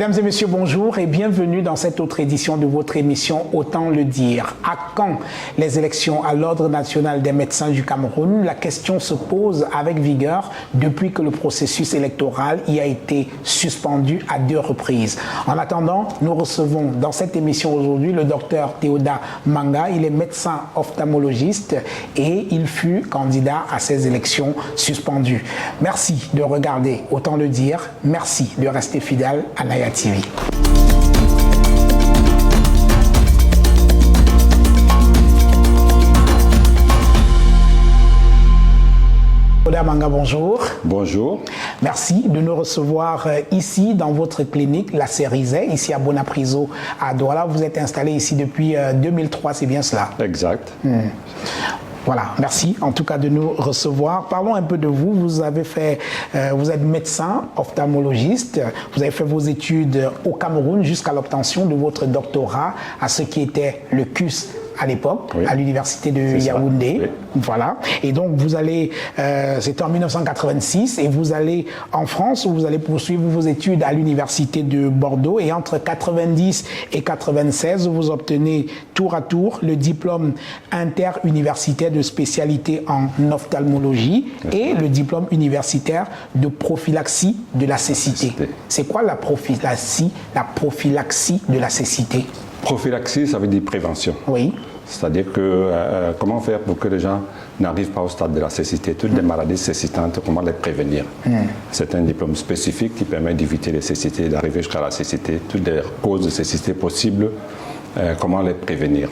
Mesdames et messieurs, bonjour et bienvenue dans cette autre édition de votre émission Autant le dire. À quand les élections à l'Ordre national des médecins du Cameroun? La question se pose avec vigueur depuis que le processus électoral y a été suspendu à 2 reprises. En attendant, nous recevons dans cette émission aujourd'hui le docteur Théoda Manga. Il est médecin ophtalmologiste et il fut candidat à ces élections suspendues. Merci de regarder Autant le dire. Merci de rester fidèle à Naya TV. Théoda Manga, bonjour. Bonjour. Merci de nous recevoir ici dans votre clinique, la Cerisay, ici à Bonapriso, à Douala. Vous êtes installé ici depuis 2003, c'est bien cela? Exact. Voilà, merci en tout cas de nous recevoir. Parlons un peu de vous. Vous êtes médecin ophtalmologiste. Vous avez fait vos études au Cameroun jusqu'à l'obtention de votre doctorat à ce qui était le CUS à l'époque, oui, à l'université de Yaoundé. Oui. Voilà. Et donc vous allez, c'était en 1986, et vous allez en France où vous allez poursuivre vos études à l'université de Bordeaux. Et entre 90 et 96, vous obtenez tour à tour le diplôme interuniversitaire de spécialité en ophtalmologie et le diplôme universitaire de prophylaxie de la cécité. C'est quoi la prophylaxie de la cécité? Prophylaxie, ça veut dire prévention. Oui. C'est-à-dire que comment faire pour que les gens n'arrivent pas au stade de la cécité, toutes les maladies cécitantes, comment les prévenir. C'est un diplôme spécifique qui permet d'éviter les cécités, d'arriver jusqu'à la cécité, toutes les causes de cécité possibles. Comment les prévenir.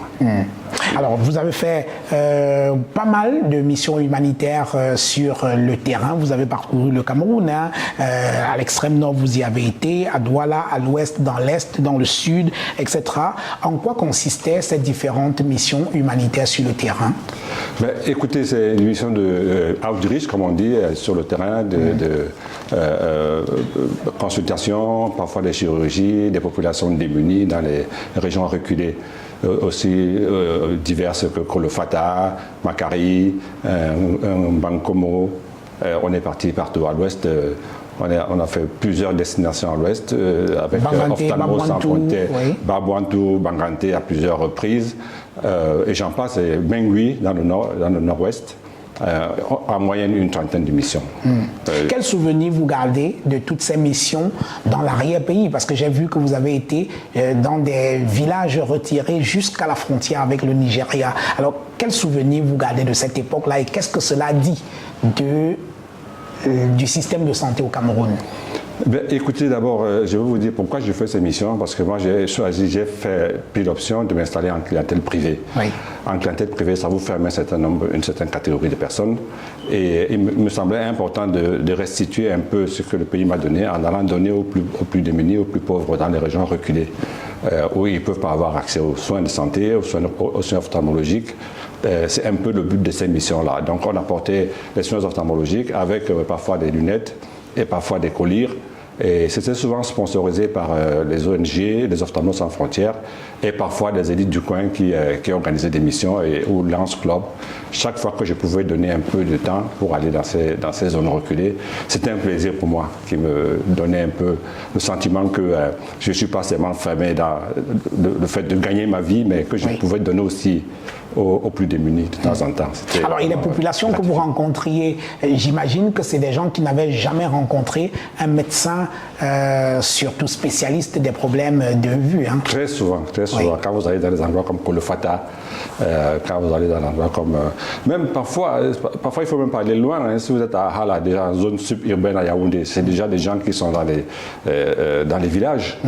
Alors, vous avez fait pas mal de missions humanitaires sur le terrain. Vous avez parcouru le Cameroun. À l'extrême nord, vous y avez été, à Douala, à l'ouest, dans l'est, dans le sud, etc. En quoi consistaient ces différentes missions humanitaires sur le terrain? Ben, écoutez, c'est une mission de outreach, comme on dit, sur le terrain, de consultation, parfois des chirurgies, des populations démunies dans les régions reculées. Aussi diverses que Kolofata, Makari, Bankomo. On est parti partout à l'ouest. On a fait plusieurs destinations à l'ouest avec Ophtalmo sans frontières, Babouantou, Banganté à plusieurs reprises. Et j'en passe, et Mengui dans le nord-ouest. En moyenne une trentaine de missions. Quel souvenir vous gardez de toutes ces missions dans l'arrière-pays? Parce que j'ai vu que vous avez été dans des villages retirés jusqu'à la frontière avec le Nigeria. Alors, quel souvenir vous gardez de cette époque-là et qu'est-ce que cela dit du système de santé au Cameroun? Ben, écoutez, d'abord, je vais vous dire pourquoi je fais ces missions, parce que moi, j'ai pris l'option de m'installer en clientèle privée. Oui. En clientèle privée, ça vous ferme une certaine catégorie de personnes. Et il me semblait important de restituer un peu ce que le pays m'a donné en allant donner aux plus démunis, aux plus pauvres dans les régions reculées, où ils ne peuvent pas avoir accès aux soins de santé, aux soins ophtalmologiques. C'est un peu le but de ces missions-là. Donc, on apportait les soins ophtalmologiques avec parfois des lunettes et parfois des collyres. Et c'était souvent sponsorisé par les ONG, les Ophtalmos sans frontières, et parfois des élites du coin qui organisaient des missions ou Lance Club. Chaque fois que je pouvais donner un peu de temps pour aller dans ces zones reculées, c'était un plaisir pour moi, qui me donnait un peu le sentiment que je ne suis pas seulement fermé dans le fait de gagner ma vie, mais que je pouvais donner aussi aux plus démunis de temps en temps. Alors, et les populations que vous rencontriez, j'imagine que c'est des gens qui n'avaient jamais rencontré un médecin, surtout spécialiste des problèmes de vue. Hein. Très souvent, très souvent. Oui. Quand vous allez dans des endroits comme Kolofata, quand vous allez dans des endroits comme... même parfois, il faut même pas aller loin. Hein. Si vous êtes à Hala, déjà en zone suburbaine à Yaoundé, c'est déjà des gens qui sont dans les villages.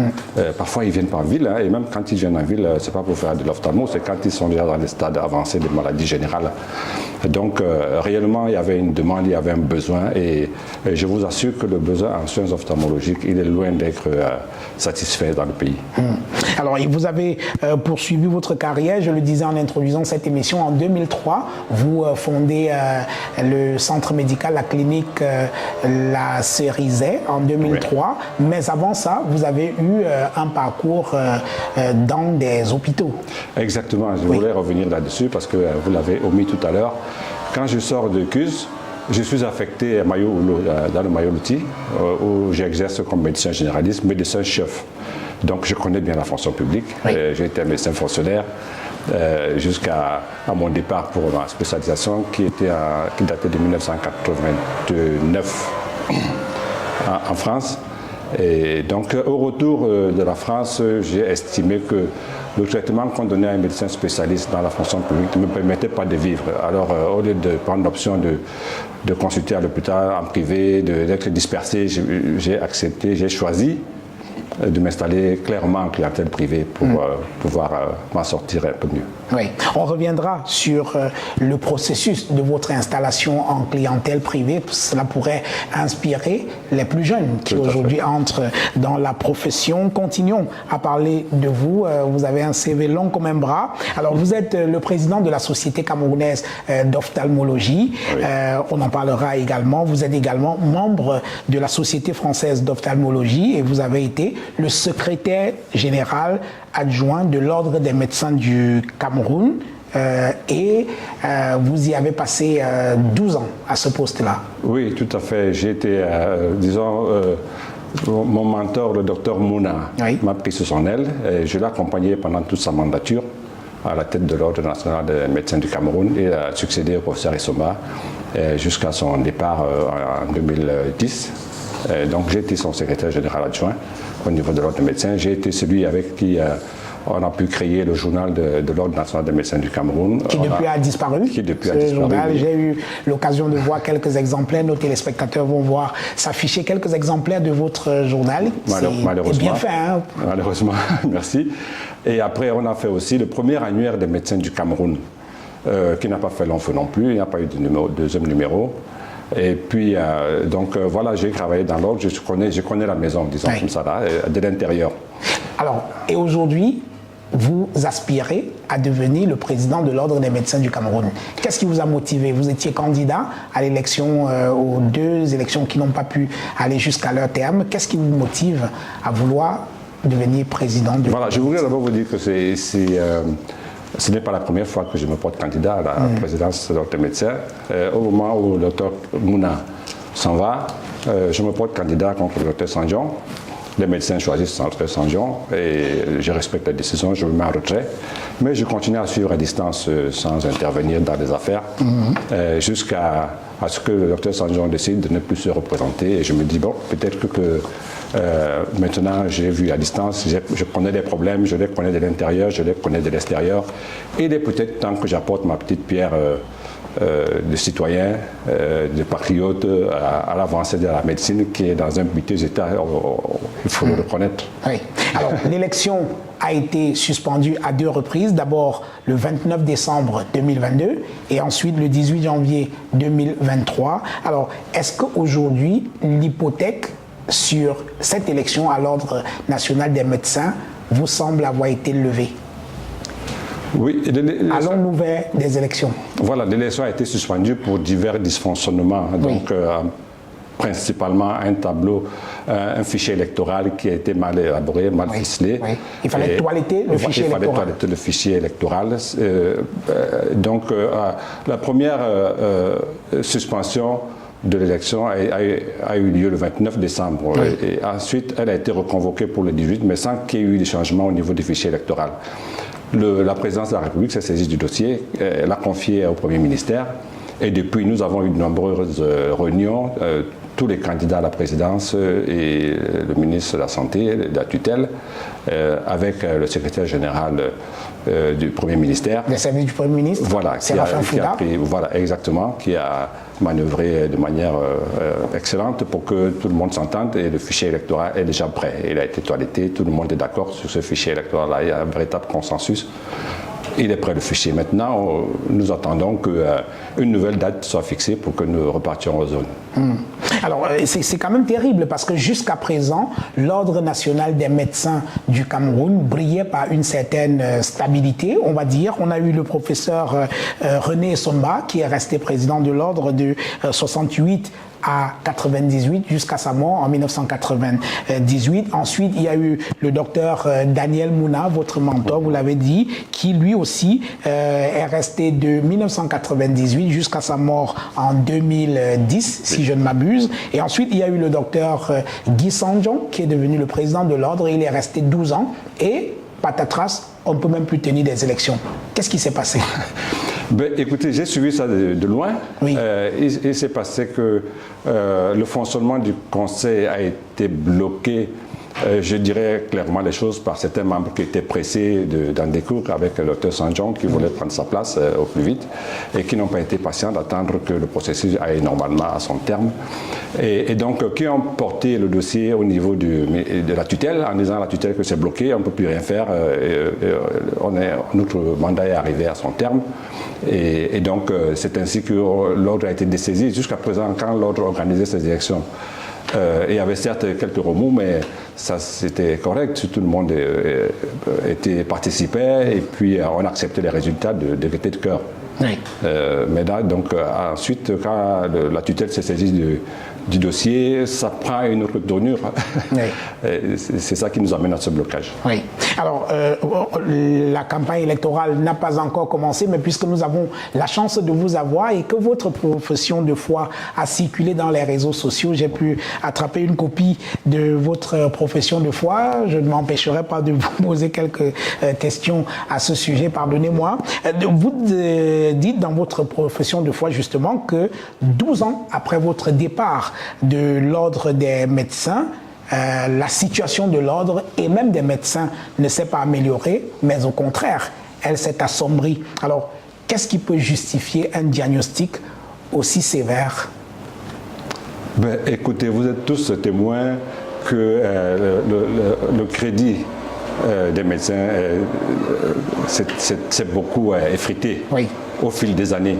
Parfois, ils viennent par ville. Hein, et même quand ils viennent en ville, c'est pas pour faire de l'ophtalmo, c'est quand ils sont déjà dans les stades avancés de maladies générales. Donc, réellement, il y avait une demande, il y avait un besoin. Et je vous assure que le besoin en soins ophtalmologiques, il est loin d'être satisfait dans le pays. Alors, vous avez poursuivi votre carrière, je le disais en introduisant cette émission, en 2003, vous fondez le centre médical, la clinique La Cerisay en 2003, oui. Mais avant ça, vous avez eu un parcours dans des hôpitaux. Exactement, je voulais revenir là-dessus parce que vous l'avez omis tout à l'heure. Quand je sors de CUS, je suis affecté à Mayo-Oulo, dans le Mayo-Loti, où j'exerce comme médecin généraliste, médecin-chef. Donc je connais bien la fonction publique. Oui. J'ai été un médecin fonctionnaire jusqu'à mon départ pour ma spécialisation qui datait de 1989 en France. Et donc au retour de la France, j'ai estimé que le traitement qu'on donnait à un médecin spécialiste dans la fonction publique ne me permettait pas de vivre. Alors au lieu de prendre l'option de consulter à l'hôpital en privé, d'être dispersé, j'ai accepté, j'ai choisi de m'installer clairement en clientèle privée pour pouvoir m'en sortir un peu mieux. Oui, on reviendra sur le processus de votre installation en clientèle privée. Cela pourrait inspirer les plus jeunes qui aujourd'hui entrent dans la profession. Continuons à parler de vous. Vous avez un CV long comme un bras. Alors, vous êtes le président de la Société camerounaise d'ophtalmologie. Oui. On en parlera également. Vous êtes également membre de la Société française d'ophtalmologie et vous avez été le secrétaire général adjoint de l'Ordre des médecins du Cameroun vous y avez passé 12 ans à ce poste-là. Oui, tout à fait. J'ai été, mon mentor, le docteur Mouna, m'a pris sous son aile. Et je l'ai accompagné pendant toute sa mandature à la tête de l'Ordre national des médecins du Cameroun et a succédé au professeur Issoma jusqu'à son départ en 2010. Donc j'ai été son secrétaire général adjoint au niveau de l'Ordre des médecins. J'ai été celui avec qui on a pu créer le journal de l'Ordre national des médecins du Cameroun. Qui depuis a disparu. Qui depuis a disparu. Oui. J'ai eu l'occasion de voir quelques exemplaires. Nos téléspectateurs vont voir s'afficher quelques exemplaires de votre journal. Malheureusement. C'est bien fait. Hein? Malheureusement, merci. Et après, on a fait aussi le premier annuaire des médecins du Cameroun, qui n'a pas fait long feu non plus. Il n'y a pas eu de deuxième numéro. Et puis, voilà, j'ai travaillé dans l'ordre, je connais la maison, disons comme ça, là, de l'intérieur. Alors, et aujourd'hui, vous aspirez à devenir le président de l'Ordre des médecins du Cameroun. Qu'est-ce qui vous a motivé? Vous étiez candidat à l'élection, aux deux élections qui n'ont pas pu aller jusqu'à leur terme. Qu'est-ce qui vous motive à vouloir devenir président de Voilà, je voudrais d'abord vous dire que ce n'est pas la première fois que je me porte candidat à la présidence de l'Ordre des médecins. Au moment où le docteur Mouna s'en va, je me porte candidat contre le docteur Sanjon. Les médecins choisissent le docteur Sanjon et je respecte la décision, je me mets en retrait. Mais je continue à suivre à distance sans intervenir dans les affaires jusqu'à ce que le docteur Sanjon décide de ne plus se représenter. Et je me dis, bon, peut-être que maintenant, j'ai vu à distance, je connais des problèmes, je les connais de l'intérieur, je les connais de l'extérieur. Et il est peut-être temps que j'apporte ma petite pierre de citoyen, de patriote à l'avancée de la médecine qui est dans un piteux état, il faut le reconnaître. Oui. Alors, l'élection a été suspendue à deux reprises. D'abord le 29 décembre 2022 et ensuite le 18 janvier 2023. Alors, est-ce qu'aujourd'hui, l'hypothèque sur cette élection à l'Ordre national des médecins vous semble avoir été levée? Oui. Allons-nous vers des élections? Voilà, l'élection a été suspendue pour divers dysfonctionnements. Donc, principalement un tableau, un fichier électoral qui a été mal élaboré, mal ficelé. Oui. Il fallait toiletter le fichier électoral. Il fallait toiletter le fichier électoral. Donc, la première suspension de l'élection a eu lieu le 29 décembre. Oui. Et ensuite, elle a été reconvoquée pour le 18, mais sans qu'il y ait eu des changements au niveau du fichier électoral. La présidence de la République s'est saisie du dossier, l'a confié au Premier ministère. Et depuis, nous avons eu de nombreuses réunions, tous les candidats à la présidence et le ministre de la Santé, de la tutelle, avec le secrétaire général du Premier ministère. Le service du Premier ministre. Voilà, qui a manœuvré de manière excellente pour que tout le monde s'entende et le fichier électoral est déjà prêt. Il a été toiletté, tout le monde est d'accord sur ce fichier électoral-là, il y a un véritable consensus. Il est prêt le fichier. Maintenant, nous attendons qu'une nouvelle date soit fixée pour que nous repartions aux zones. Alors, c'est quand même terrible parce que jusqu'à présent, l'Ordre national des médecins du Cameroun brillait par une certaine stabilité, on va dire. On a eu le professeur René Somba qui est resté président de l'Ordre de 68 à 98 jusqu'à sa mort en 1998. Ensuite, il y a eu le docteur Daniel Mouna, votre mentor, vous l'avez dit, qui lui aussi est resté de 1998 jusqu'à sa mort en 2010, si je ne m'abuse. 2012. Et ensuite, il y a eu le docteur Guy Sandjon, qui est devenu le président de l'ordre. Il est resté 12 ans. Et, patatras, on ne peut même plus tenir des élections. Qu'est-ce qui s'est passé? Ben, écoutez, j'ai suivi ça de loin. Oui. Il s'est passé que le fonctionnement du Conseil a été bloqué, je dirais clairement les choses, par certains membres qui étaient pressés d'en découdre avec le docteur Sandjon, qui voulait prendre sa place au plus vite et qui n'ont pas été patients d'attendre que le processus aille normalement à son terme. Et donc, qui ont porté le dossier au niveau de la tutelle, en disant à la tutelle que c'est bloqué, on ne peut plus rien faire, notre mandat est arrivé à son terme. Et donc, c'est ainsi que l'ordre a été dessaisi. Jusqu'à présent, quand l'ordre organisait ses élections, il y avait certes quelques remous, mais ça c'était correct. Tout le monde participait et puis on acceptait les résultats de gaieté de cœur. Oui. Mais là, donc, ensuite, quand la tutelle s'est saisie du dossier, ça prend une autre tournure. Oui. C'est ça qui nous amène à ce blocage. Oui. Alors, la campagne électorale n'a pas encore commencé, mais puisque nous avons la chance de vous avoir et que votre profession de foi a circulé dans les réseaux sociaux, j'ai pu attraper une copie de votre profession de foi. Je ne m'empêcherai pas de vous poser quelques questions à ce sujet, pardonnez-moi. Vous dites dans votre profession de foi justement que 12 ans après votre départ de l'ordre des médecins, la situation de l'ordre et même des médecins ne s'est pas améliorée, mais au contraire, elle s'est assombrie. Alors, qu'est-ce qui peut justifier un diagnostic aussi sévère? Ben, écoutez, vous êtes tous témoins que le crédit des médecins s'est beaucoup effrité au fil des années.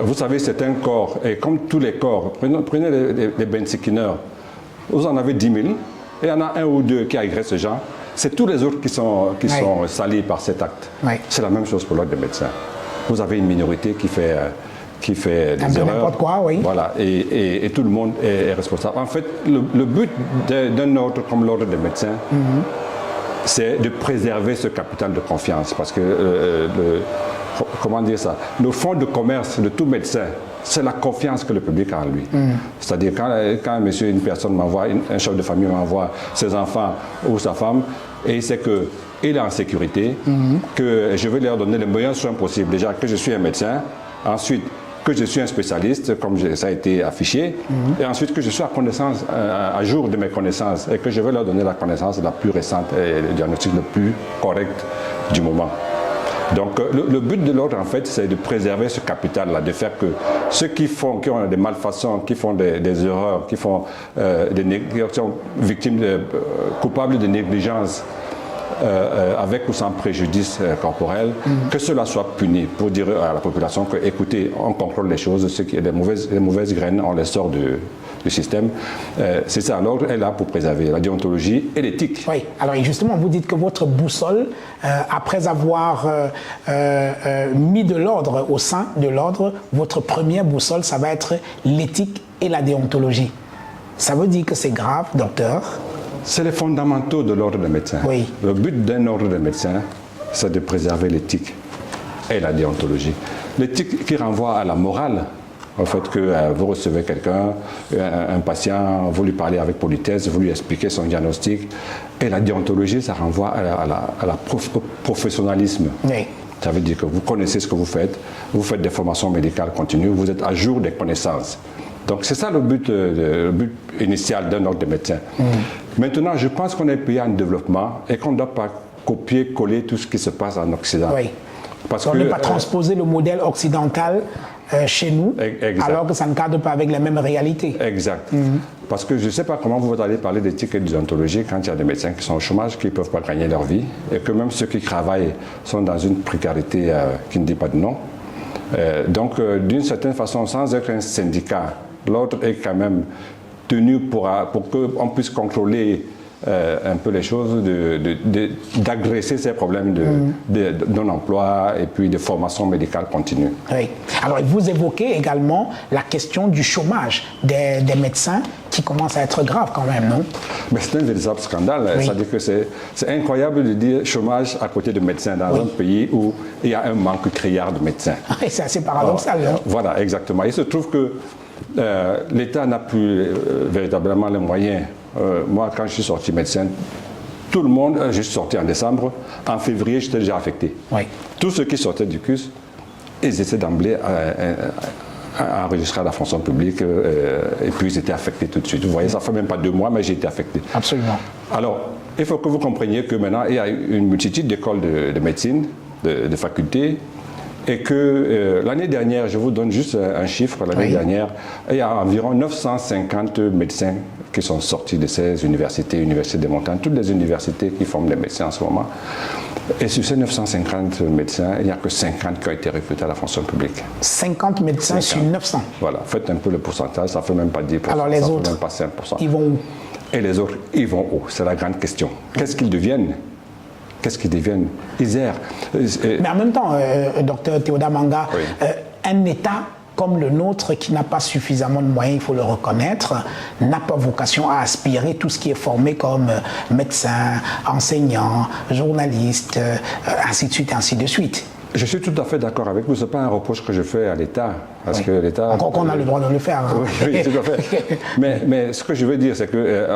Vous savez, c'est un corps, et comme tous les corps, prenez les bensikineurs, vous en avez 10 000, et il y en a un ou deux qui agressent ces gens. C'est tous les autres qui sont salis par cet acte. Oui. C'est la même chose pour l'ordre des médecins. Vous avez une minorité qui fait des erreurs. N'importe quoi, oui. Voilà, et tout le monde est responsable. En fait, le but d'un ordre comme l'ordre des médecins, c'est de préserver ce capital de confiance. Parce que, comment dire ça, le fond de commerce de tout médecin, c'est la confiance que le public a en lui. C'est-à-dire quand une personne m'envoie, un chef de famille m'envoie ses enfants ou sa femme, et il sait qu'il est en sécurité, que je vais leur donner les meilleurs soins possibles. Déjà que je suis un médecin, ensuite que je suis un spécialiste, comme ça a été affiché, et ensuite que je suis à jour de mes connaissances et que je vais leur donner la connaissance la plus récente et le diagnostic le plus correct du moment. Donc le but de l'ordre, en fait, c'est de préserver ce capital-là, de faire que ceux qui ont des malfaçons, qui font des erreurs, qui sont victimes, coupables de négligence, avec ou sans préjudice corporel, que cela soit puni, pour dire à la population que, écoutez, on contrôle les choses, les mauvaises graines, on les sort du système. C'est ça, l'ordre est là pour préserver la déontologie et l'éthique. Oui, alors justement, vous dites que votre boussole, après avoir mis de l'ordre au sein de l'ordre, votre première boussole, ça va être l'éthique et la déontologie. Ça veut dire que c'est grave, docteur? C'est les fondamentaux de l'ordre des médecins. Oui. Le but d'un ordre des médecins, c'est de préserver l'éthique et la déontologie. L'éthique qui renvoie à la morale, au fait que vous recevez quelqu'un, un patient, vous lui parlez avec politesse, vous lui expliquez son diagnostic. Et la déontologie, ça renvoie au professionnalisme. Oui. Ça veut dire que vous connaissez ce que vous faites des formations médicales continues, vous êtes à jour des connaissances. Donc c'est ça le but initial d'un ordre de médecins. Maintenant, je pense qu'on est un pays en développement et qu'on ne doit pas copier-coller tout ce qui se passe en Occident. Oui. Parce qu'on ne peut pas transposer le modèle occidental chez nous, alors que ça ne cadre pas avec les mêmes réalités. Exact. Parce que je ne sais pas comment vous allez parler d'éthique et de déontologie quand il y a des médecins qui sont au chômage, qui ne peuvent pas gagner leur vie, et que même ceux qui travaillent sont dans une précarité qui ne dit pas de non. Donc, d'une certaine façon, sans être un syndicat, l'ordre est quand même tenu pour qu'on puisse contrôler un peu les choses, d'agresser ces problèmes de non-emploi et puis de formation médicale continue. Oui. Alors, vous évoquez également la question du chômage des médecins qui commence à être grave quand même, non? Mais c'est un véritable scandale. Oui. C'est-à-dire que c'est incroyable de dire chômage à côté de médecins dans un pays où il y a un manque criard de médecins. Oui, c'est assez paradoxal. Voilà, exactement. Il se trouve que l'État n'a plus véritablement les moyens. Moi, quand je suis sorti médecin, tout le monde, je suis sorti en décembre, en février, j'étais déjà affecté. Oui. Tous ceux qui sortaient du CUS, ils étaient d'emblée enregistrés à la fonction publique et puis ils étaient affectés tout de suite. Vous voyez, ça ne fait même pas 2 mois, mais j'ai été affecté. Absolument. Alors, il faut que vous compreniez que maintenant, il y a une multitude d'écoles de médecine, de facultés, et que l'année dernière, je vous donne juste un chiffre, l'année dernière, il y a environ 950 médecins qui sont sortis de ces universités des montagnes, toutes les universités qui forment des médecins en ce moment. Et sur ces 950 médecins, il n'y a que 50 qui ont été recrutés à la fonction publique. 50 médecins 50. Sur 900. Voilà, faites un peu le pourcentage, ça ne fait même pas 10%, alors les ça autres, fait même pas 5%. Ils vont où? Et les autres, ils vont où? C'est la grande question. Qu'est-ce qu'ils deviennent? Qu'est-ce qu'ils deviennent? Ils errent. Mais en même temps, docteur Théoda Manga, oui. Un État comme le nôtre, qui n'a pas suffisamment de moyens, il faut le reconnaître, n'a pas vocation à aspirer tout ce qui est formé comme médecin, enseignant, journaliste, ainsi de suite, ainsi de suite. Je suis tout à fait d'accord avec vous. Ce n'est pas un reproche que je fais à l'État. Parce que l'État. Encore qu'on a le droit de le faire. Hein. Oui, tout à fait. mais ce que je veux dire, c'est que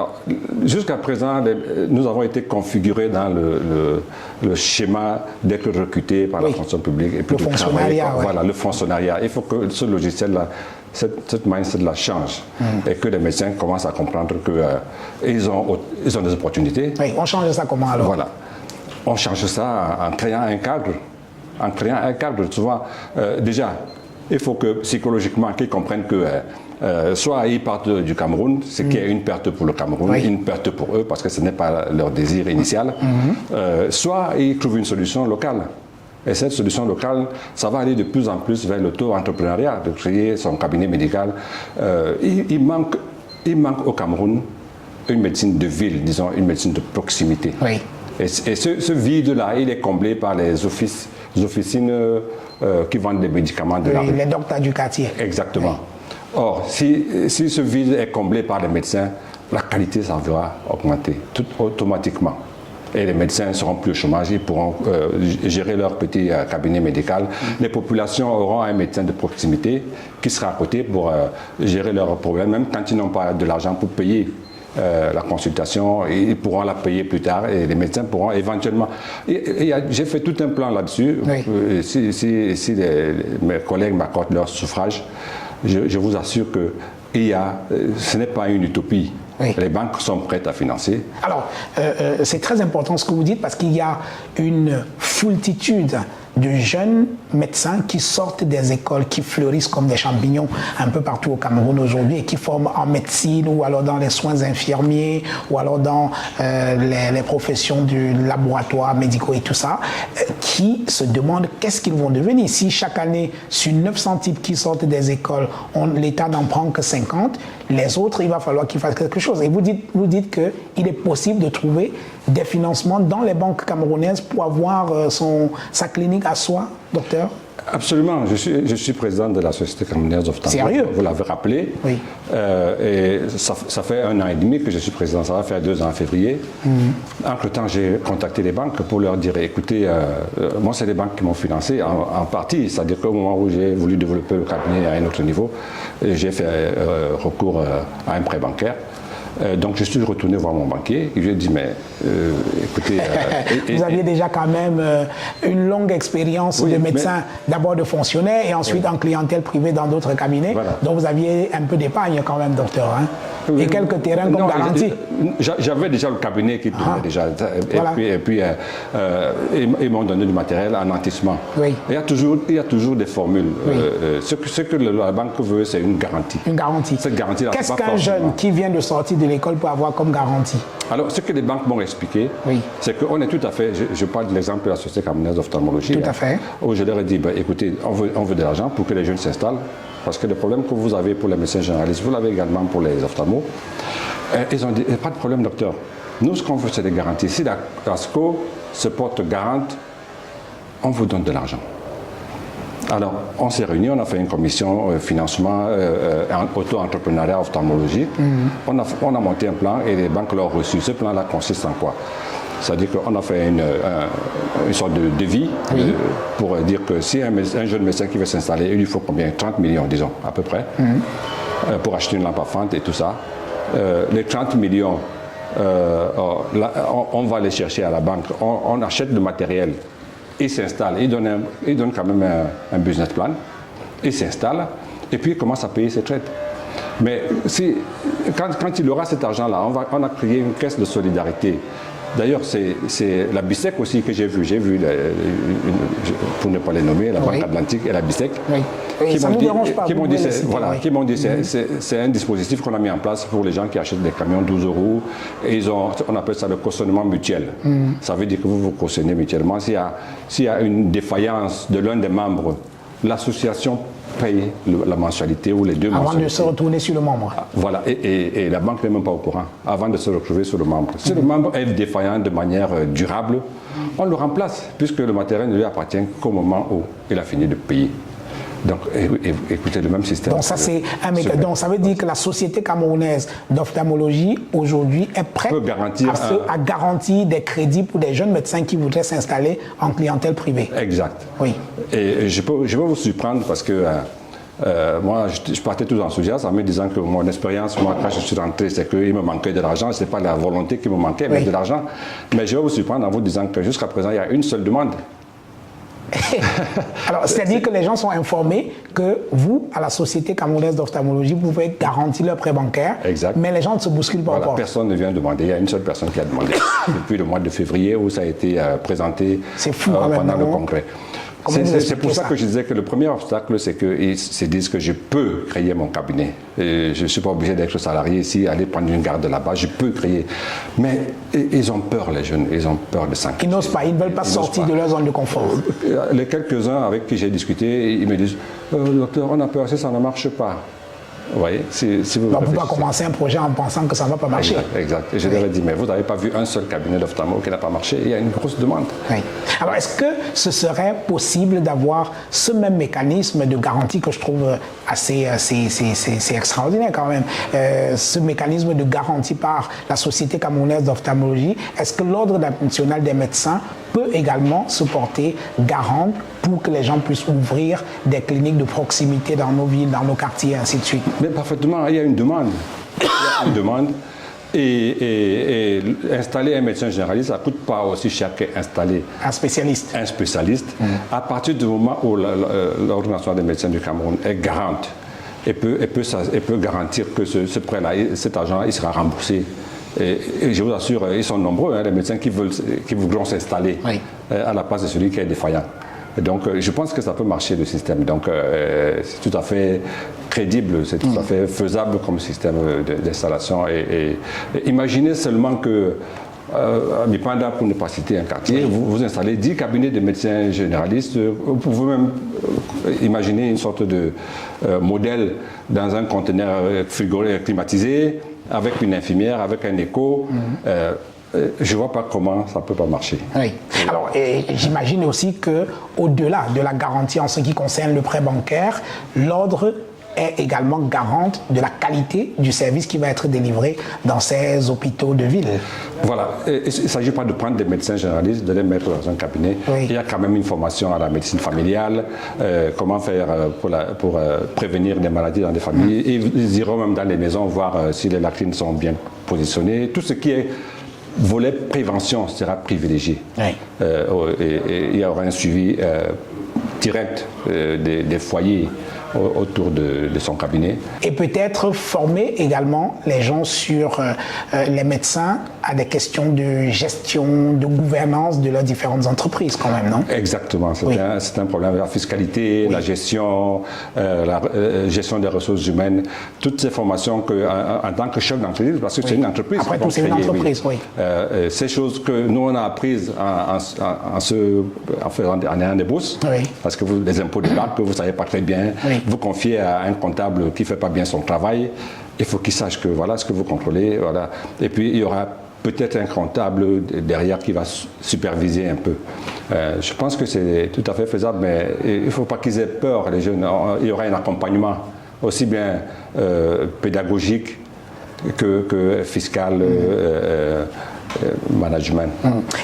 jusqu'à présent, nous avons été configurés dans le schéma d'être recrutés par la fonction publique. Et puis le fonctionnariat. Voilà, le fonctionnariat. Il faut que ce logiciel-là, cette mindset-là change. Et que les médecins commencent à comprendre qu'ils ont des opportunités. Oui, on change ça comment alors? Voilà. On change ça en créant un cadre. En créant un cadre, tu vois, déjà, il faut que psychologiquement, qu'ils comprennent que soit ils partent du Cameroun, ce qui est une perte pour le Cameroun, une perte pour eux, parce que ce n'est pas leur désir initial, soit ils trouvent une solution locale. Et cette solution locale, ça va aller de plus en plus vers l'auto-entrepreneuriat, de créer son cabinet médical. Il manque au Cameroun une médecine de ville, disons, une médecine de proximité. Oui. Et ce vide-là, il est comblé par les officines qui vendent des médicaments de la rue. Les docteurs du quartier. Exactement. Oui. Or, si ce vide est comblé par les médecins, la qualité, ça va augmenter automatiquement. Et les médecins ne seront plus au chômage, ils pourront gérer leur petit cabinet médical. Les populations auront un médecin de proximité qui sera à côté pour gérer leurs problèmes, même quand ils n'ont pas de l'argent pour payer la consultation, ils pourront la payer plus tard et les médecins pourront éventuellement... J'ai fait tout un plan là-dessus. Oui. Si mes collègues m'accordent leur suffrage, je vous assure que ce n'est pas une utopie. Oui. Les banques sont prêtes à financer. Alors, c'est très important ce que vous dites parce qu'il y a une foultitude de jeunes médecins qui sortent des écoles, qui fleurissent comme des champignons un peu partout au Cameroun aujourd'hui et qui forment en médecine ou alors dans les soins infirmiers ou alors dans les professions du laboratoire médicaux et tout ça, qui se demandent qu'est-ce qu'ils vont devenir. Si chaque année, sur 900 types qui sortent des écoles, l'État n'en prend que 50, les autres, il va falloir qu'ils fassent quelque chose. Et vous dites qu'il est possible de trouver des financements dans les banques camerounaises pour avoir sa clinique à soi, docteur? Absolument. Je suis président de la Société camerounaise d'ophtalmologie. Sérieux? Vous l'avez rappelé. Oui. Et ça fait 1 an et demi que je suis président. Ça va faire 2 ans en février. Entre-temps, j'ai contacté les banques pour leur dire, écoutez, moi, c'est les banques qui m'ont financé en partie. C'est-à-dire qu'au moment où j'ai voulu développer le cabinet à un autre niveau, j'ai fait recours à un prêt bancaire. Donc je suis retourné voir mon banquier et je lui ai dit mais écoutez... Vous aviez déjà quand même une longue expérience de médecin, d'abord de fonctionnaire et ensuite en clientèle privée dans d'autres cabinets. Voilà. Donc vous aviez un peu d'épargne quand même, docteur. Hein? Et quelques terrains comme garantie. J'avais déjà le cabinet qui tournait déjà. Et puis ils m'ont donné du matériel en nantissement. Oui. Il y a toujours des formules. Oui. Ce que la banque veut, c'est une garantie. Une garantie. Cette garantie-là, qu'est-ce qu'un jeune qui vient de sortir de l'école peut avoir comme garantie? Alors, ce que les banques m'ont expliqué, c'est qu'on est tout à fait... Je parle de l'exemple de la Société camerounaise d'ophtalmologie. Tout à fait. Où je leur ai dit, écoutez, on veut de l'argent pour que les jeunes s'installent. Parce que le problème que vous avez pour les médecins généralistes, vous l'avez également pour les ophtalmos. Ils ont dit, pas de problème, docteur. Nous, ce qu'on veut, c'est des garanties. Si la SCO se porte garante, on vous donne de l'argent. Alors, on s'est réunis, on a fait une commission financement auto-entrepreneuriat ophtalmologie. On a monté un plan et les banques l'ont reçu. Ce plan-là consiste en quoi? C'est-à-dire qu'on a fait une sorte de devis pour dire que si un jeune médecin qui veut s'installer, il lui faut combien? 30 millions, disons, à peu près. pour acheter une lampe à fente et tout ça. Les 30 millions, on va les chercher à la banque, on achète le matériel, il s'installe, il donne quand même un business plan, il s'installe et puis il commence à payer ses traites. Mais quand il aura cet argent-là, on a créé une caisse de solidarité. D'ailleurs, c'est la BICEC aussi que j'ai vu. J'ai vu, pour ne pas les nommer, la Banque Atlantique et la BICEC, qui m'ont dit c'est un dispositif qu'on a mis en place pour les gens qui achètent des camions 12 €. Et on appelle ça le cautionnement mutuel. Ça veut dire que vous vous cautionnez mutuellement. S'il y a une défaillance de l'un des membres, l'association paye la mensualité ou les deux mensualités. Avant de se retourner sur le membre. Voilà, et la banque n'est même pas au courant, avant de se retrouver sur le membre. Si le membre est défaillant de manière durable, on le remplace, puisque le matériel ne lui appartient qu'au moment où il a fini de payer. Donc, écoutez, le même système. Donc, ça, donc, ça veut dire que la Société camerounaise d'ophtalmologie, aujourd'hui, est prête à garantir des crédits pour des jeunes médecins qui voudraient s'installer en clientèle privée. Exact. Oui. Et je vais vous surprendre parce que moi, je partais tout enthousiaste en me disant que mon expérience, moi, quand je suis rentré, c'est qu'il me manquait de l'argent. Ce n'est pas la volonté qui me manquait, mais de l'argent. Mais je vais vous surprendre en vous disant que jusqu'à présent, il y a une seule demande. Alors, c'est-à-dire que les gens sont informés que vous, à la Société camerounaise d'ophtalmologie, vous pouvez garantir leur prêt bancaire, mais les gens ne se bousculent pas encore. Personne ne vient demander. Il y a une seule personne qui a demandé depuis le mois de février où ça a été présenté pendant le congrès. C'est pour ça que je disais que le premier obstacle, c'est qu'ils se disent que je peux créer mon cabinet. Et je ne suis pas obligé d'être salarié ici, aller prendre une garde là-bas, je peux créer. Mais ils ont peur, les jeunes, ils ont peur de s'inquiéter. Ils n'osent pas, ils ne veulent pas sortir de leur zone de confort. Les quelques-uns avec qui j'ai discuté, ils me disent docteur, on a peur, si ça ne marche pas. Vous voyez, si vous on ne peut pas commencer un projet en pensant que ça ne va pas marcher. Exact. Et je leur ai dit, mais vous n'avez pas vu un seul cabinet d'ophtalmo qui n'a pas marché. Il y a une grosse demande. Oui. Alors, est-ce que ce serait possible d'avoir ce même mécanisme de garantie que je trouve assez c'est extraordinaire quand même, ce mécanisme de garantie par la Société camerounaise d'ophtalmologie, est-ce que l'Ordre national des médecins peut également se porter garant pour que les gens puissent ouvrir des cliniques de proximité dans nos villes, dans nos quartiers, et ainsi de suite? Mais parfaitement, il y a une demande. Il y a une demande. Et installer un médecin généraliste, ça ne coûte pas aussi cher qu'installer un spécialiste. À partir du moment où l'Ordre national des médecins du Cameroun est garante et peut garantir que ce prêt-là, cet argent, il sera remboursé. Et je vous assure, ils sont nombreux, les médecins qui voudront s'installer à la place de celui qui est défaillant. Donc, je pense que ça peut marcher, le système. Donc, c'est tout à fait crédible, c'est tout à fait faisable comme système d'installation. Et imaginez seulement que, à Mipanda, pour ne pas citer un quartier, vous installez 10 cabinets de médecins généralistes. Vous pouvez même imaginer une sorte de modèle dans un conteneur frigorifique climatisé, avec une infirmière, avec un écho. Je ne vois pas comment ça ne peut pas marcher. Oui. Alors, j'imagine aussi qu'au-delà de la garantie en ce qui concerne le prêt bancaire, l'ordre est également garante de la qualité du service qui va être délivré dans ces hôpitaux de ville. Voilà. Il ne s'agit pas de prendre des médecins généralistes, de les mettre dans un cabinet. Il y a quand même une formation à la médecine familiale, comment faire pour prévenir des maladies dans des familles. Ils iront même dans les maisons voir si les latrines sont bien positionnées. Tout ce qui est volet prévention sera privilégié. Et il y aura un suivi direct des foyers autour de son cabinet. Et peut-être former également les gens sur les médecins à des questions de gestion, de gouvernance de leurs différentes entreprises quand même, non? Exactement, c'est un problème. La fiscalité, la gestion des ressources humaines, toutes ces formations en tant que chef d'entreprise, parce que c'est une entreprise. Après tout, c'est une entreprise, ces choses que nous on a apprises en ayant des bourses, parce que les impôts de banque, vous ne savez pas très bien. Vous confiez à un comptable qui ne fait pas bien son travail, il faut qu'il sache que voilà ce que vous contrôlez. Voilà. Et puis il y aura peut-être un comptable derrière qui va superviser un peu. Je pense que c'est tout à fait faisable, mais il ne faut pas qu'ils aient peur, les jeunes. Il y aura un accompagnement aussi bien pédagogique que fiscal. management.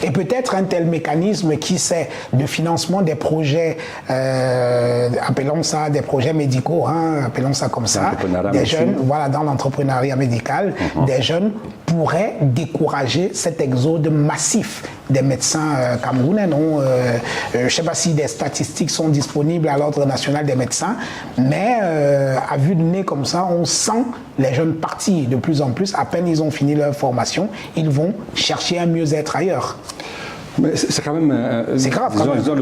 Et peut-être un tel mécanisme qui c'est de financement des projets, appelons ça des projets médicaux, hein, appelons ça comme ça, des jeunes, voilà, dans l'entrepreneuriat médical, des jeunes pourraient décourager cet exode massif des médecins camerounais. Je ne sais pas si des statistiques sont disponibles à l'Ordre national des médecins, mais à vue de nez comme ça, on sent les jeunes partir de plus en plus. À peine ils ont fini leur formation, ils vont chercher un mieux-être ailleurs. Mais c'est quand même... c'est grave.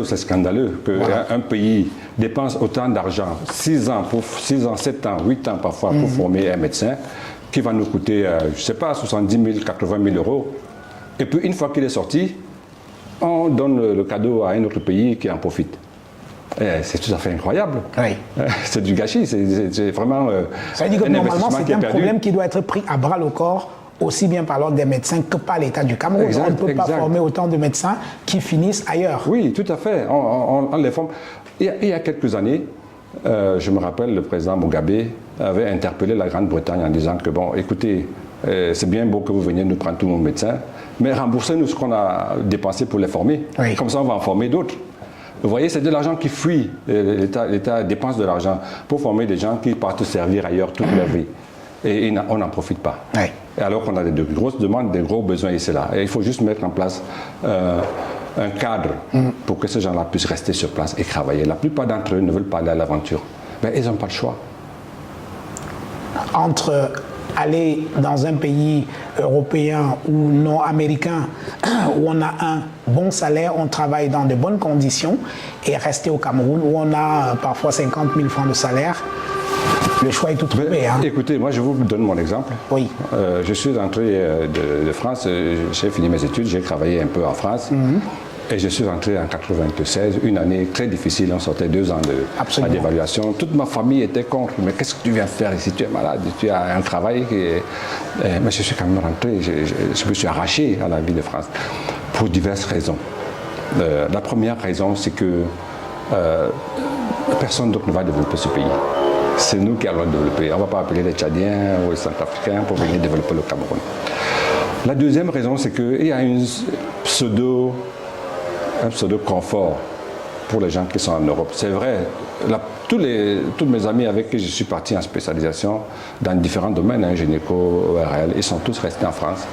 C'est scandaleux qu'un pays dépense autant d'argent, 6 ans, 7 ans, 8 ans parfois, pour former un médecin, qui va nous coûter, je ne sais pas, 70 000, 80 000 euros. Et puis, une fois qu'il est sorti, on donne le cadeau à un autre pays qui en profite. C'est tout à fait incroyable. Oui. C'est du gâchis, c'est vraiment ça veut dire que normalement, c'est un problème qui doit être pris à bras le corps, aussi bien par l'ordre des médecins que par l'État du Cameroun. On ne peut pas former autant de médecins qui finissent ailleurs. Oui, tout à fait. On les forme. Il y a quelques années, je me rappelle, le président Mugabe avait interpellé la Grande-Bretagne en disant que, bon, écoutez, c'est bien beau que vous veniez nous prendre tous nos médecins, mais remboursez-nous ce qu'on a dépensé pour les former. Oui. Comme ça, on va en former d'autres. Vous voyez, c'est de l'argent qui fuit. L'État dépense de l'argent pour former des gens qui partent servir ailleurs toute leur vie. Et on n'en profite pas. Oui. Et alors qu'on a de grosses demandes, des gros besoins ici et là. Et il faut juste mettre en place un cadre pour que ces gens-là puissent rester sur place et travailler. La plupart d'entre eux ne veulent pas aller à l'aventure. Mais ils n'ont pas le choix. Entre aller dans un pays européen ou non américain où on a un bon salaire, on travaille dans de bonnes conditions, et rester au Cameroun où on a parfois 50 000 francs de salaire, le choix est tout trouvé. Hein. Écoutez, moi je vous donne mon exemple. Oui. Je suis rentré de France, j'ai fini mes études, j'ai travaillé un peu en France. Et je suis rentré en 1996, une année très difficile, on sortait 2 ans d'évaluation. Toute ma famille était contre. Mais qu'est-ce que tu viens faire ici? Tu es malade, tu as un travail. Mais je suis quand même rentré, je me suis arraché à la vie de France pour diverses raisons. La première raison, c'est que personne d'autre ne va développer ce pays. C'est nous qui allons le développer. On ne va pas appeler les Tchadiens ou les Centrafricains pour venir développer le Cameroun. La deuxième raison, c'est qu'il y a un pseudo confort pour les gens qui sont en Europe. C'est vrai, tous mes amis avec qui je suis parti en spécialisation dans différents domaines, hein, gynéco, ORL, ils sont tous restés en France.